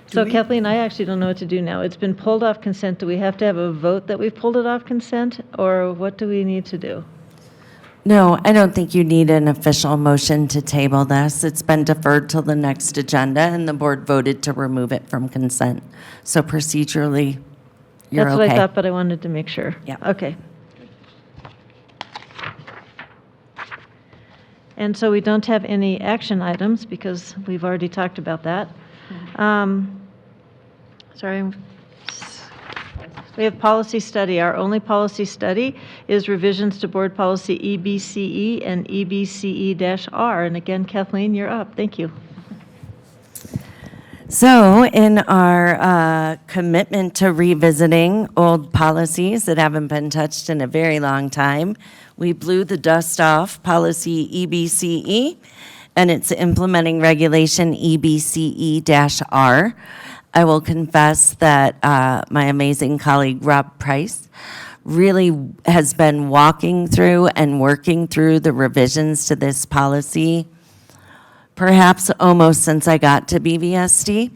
So Kathleen, I actually don't know what to do now. It's been pulled off consent. Do we have to have a vote that we've pulled it off consent, or what do we need to do? No, I don't think you need an official motion to table this. It's been deferred till the next agenda, and the board voted to remove it from consent. So procedurally, you're okay. That's what I thought, but I wanted to make sure. Yeah. Okay. And so we don't have any action items because we've already talked about that. Sorry. We have policy study. Our only policy study is revisions to board policy EBCE and EBCE-R. And again, Kathleen, you're up. Thank you. So in our commitment to revisiting old policies that haven't been touched in a very long time, we blew the dust off policy EBCE, and it's implementing regulation EBCE-R. I will confess that my amazing colleague Rob Price really has been walking through and working through the revisions to this policy perhaps almost since I got to BVSD.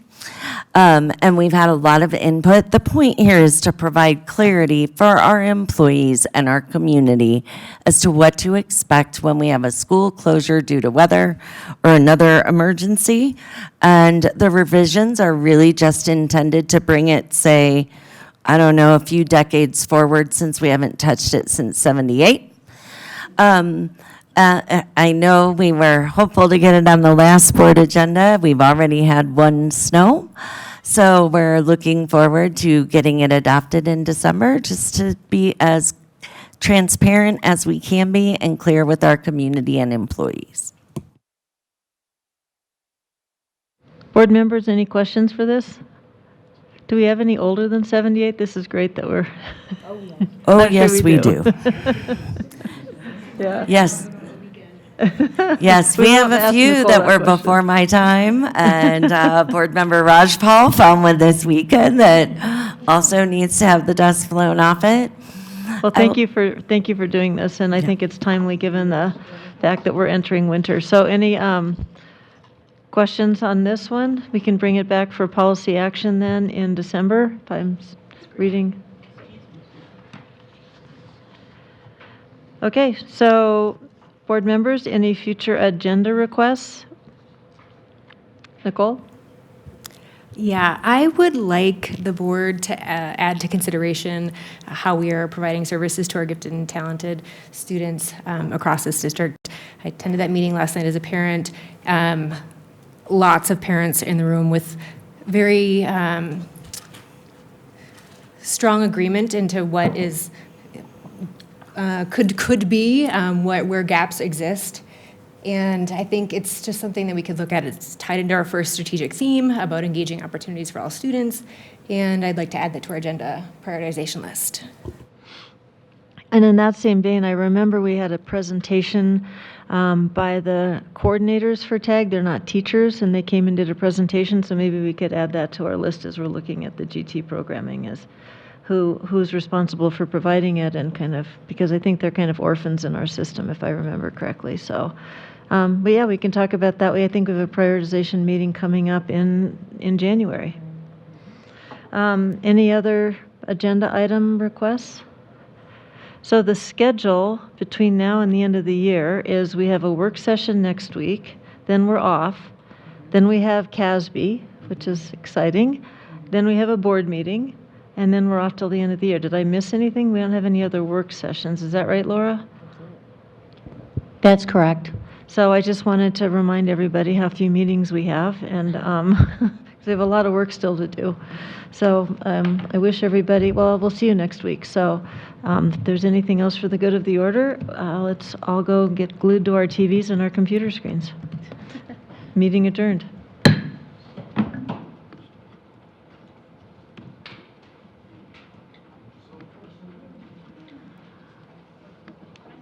And we've had a lot of input. The point here is to provide clarity for our employees and our community as to what to expect when we have a school closure due to weather or another emergency. And the revisions are really just intended to bring it, say, I don't know, a few decades forward, since we haven't touched it since '78. I know we were hopeful to get it on the last board agenda. We've already had one snow. So we're looking forward to getting it adopted in December, just to be as transparent as we can be, and clear with our community and employees. Board members, any questions for this? Do we have any older than 78? This is great that we're. Oh, Not sure yes, we do. Yeah. Yes. Yes, we have won't a ask few Nicole that that were question. before my time, and Board Member Rajpal found one this weekend that also needs to have the dust blown off it. Well, thank you for doing this, and I think it's timely given the fact that we're entering winter. So any questions on this one? We can bring it back for policy action then in December, if I'm reading. Okay, so board members, any future agenda requests? Nicole? Yeah, I would like the board to add to consideration how we are providing services to our gifted and talented students across this district. I attended that meeting last night as a parent. Lots of parents in the room with very strong agreement into what is could be where gaps exist. And I think it's just something that we could look at. It's tied into our first strategic theme about engaging opportunities for all students. And I'd like to add that to our agenda prioritization list. And in that same vein, I remember we had a presentation by the coordinators for TAG. They're not teachers, and they came and did a presentation, so maybe we could add that to our list as we're looking at the GT programming, as who's responsible for providing it, and kind of, because I think they're kind of orphans in our system, if I remember correctly. So, but yeah, we can talk about that way. I think we have a prioritization meeting coming up in January. Any other agenda item requests? So the schedule between now and the end of the year is we have a work session next week, then we're off, then we have CASB, which is exciting, then we have a board meeting, and then we're off till the end of the year. Did I miss anything? We don't have any other work sessions. Is that right, Laura? That's correct. So I just wanted to remind everybody how few meetings we have, and we have a lot of work still to do. So I wish everybody, well, we'll see you next week. So if there's anything else for the good of the order, let's all go get glued to our TVs and our computer screens. Meeting adjourned.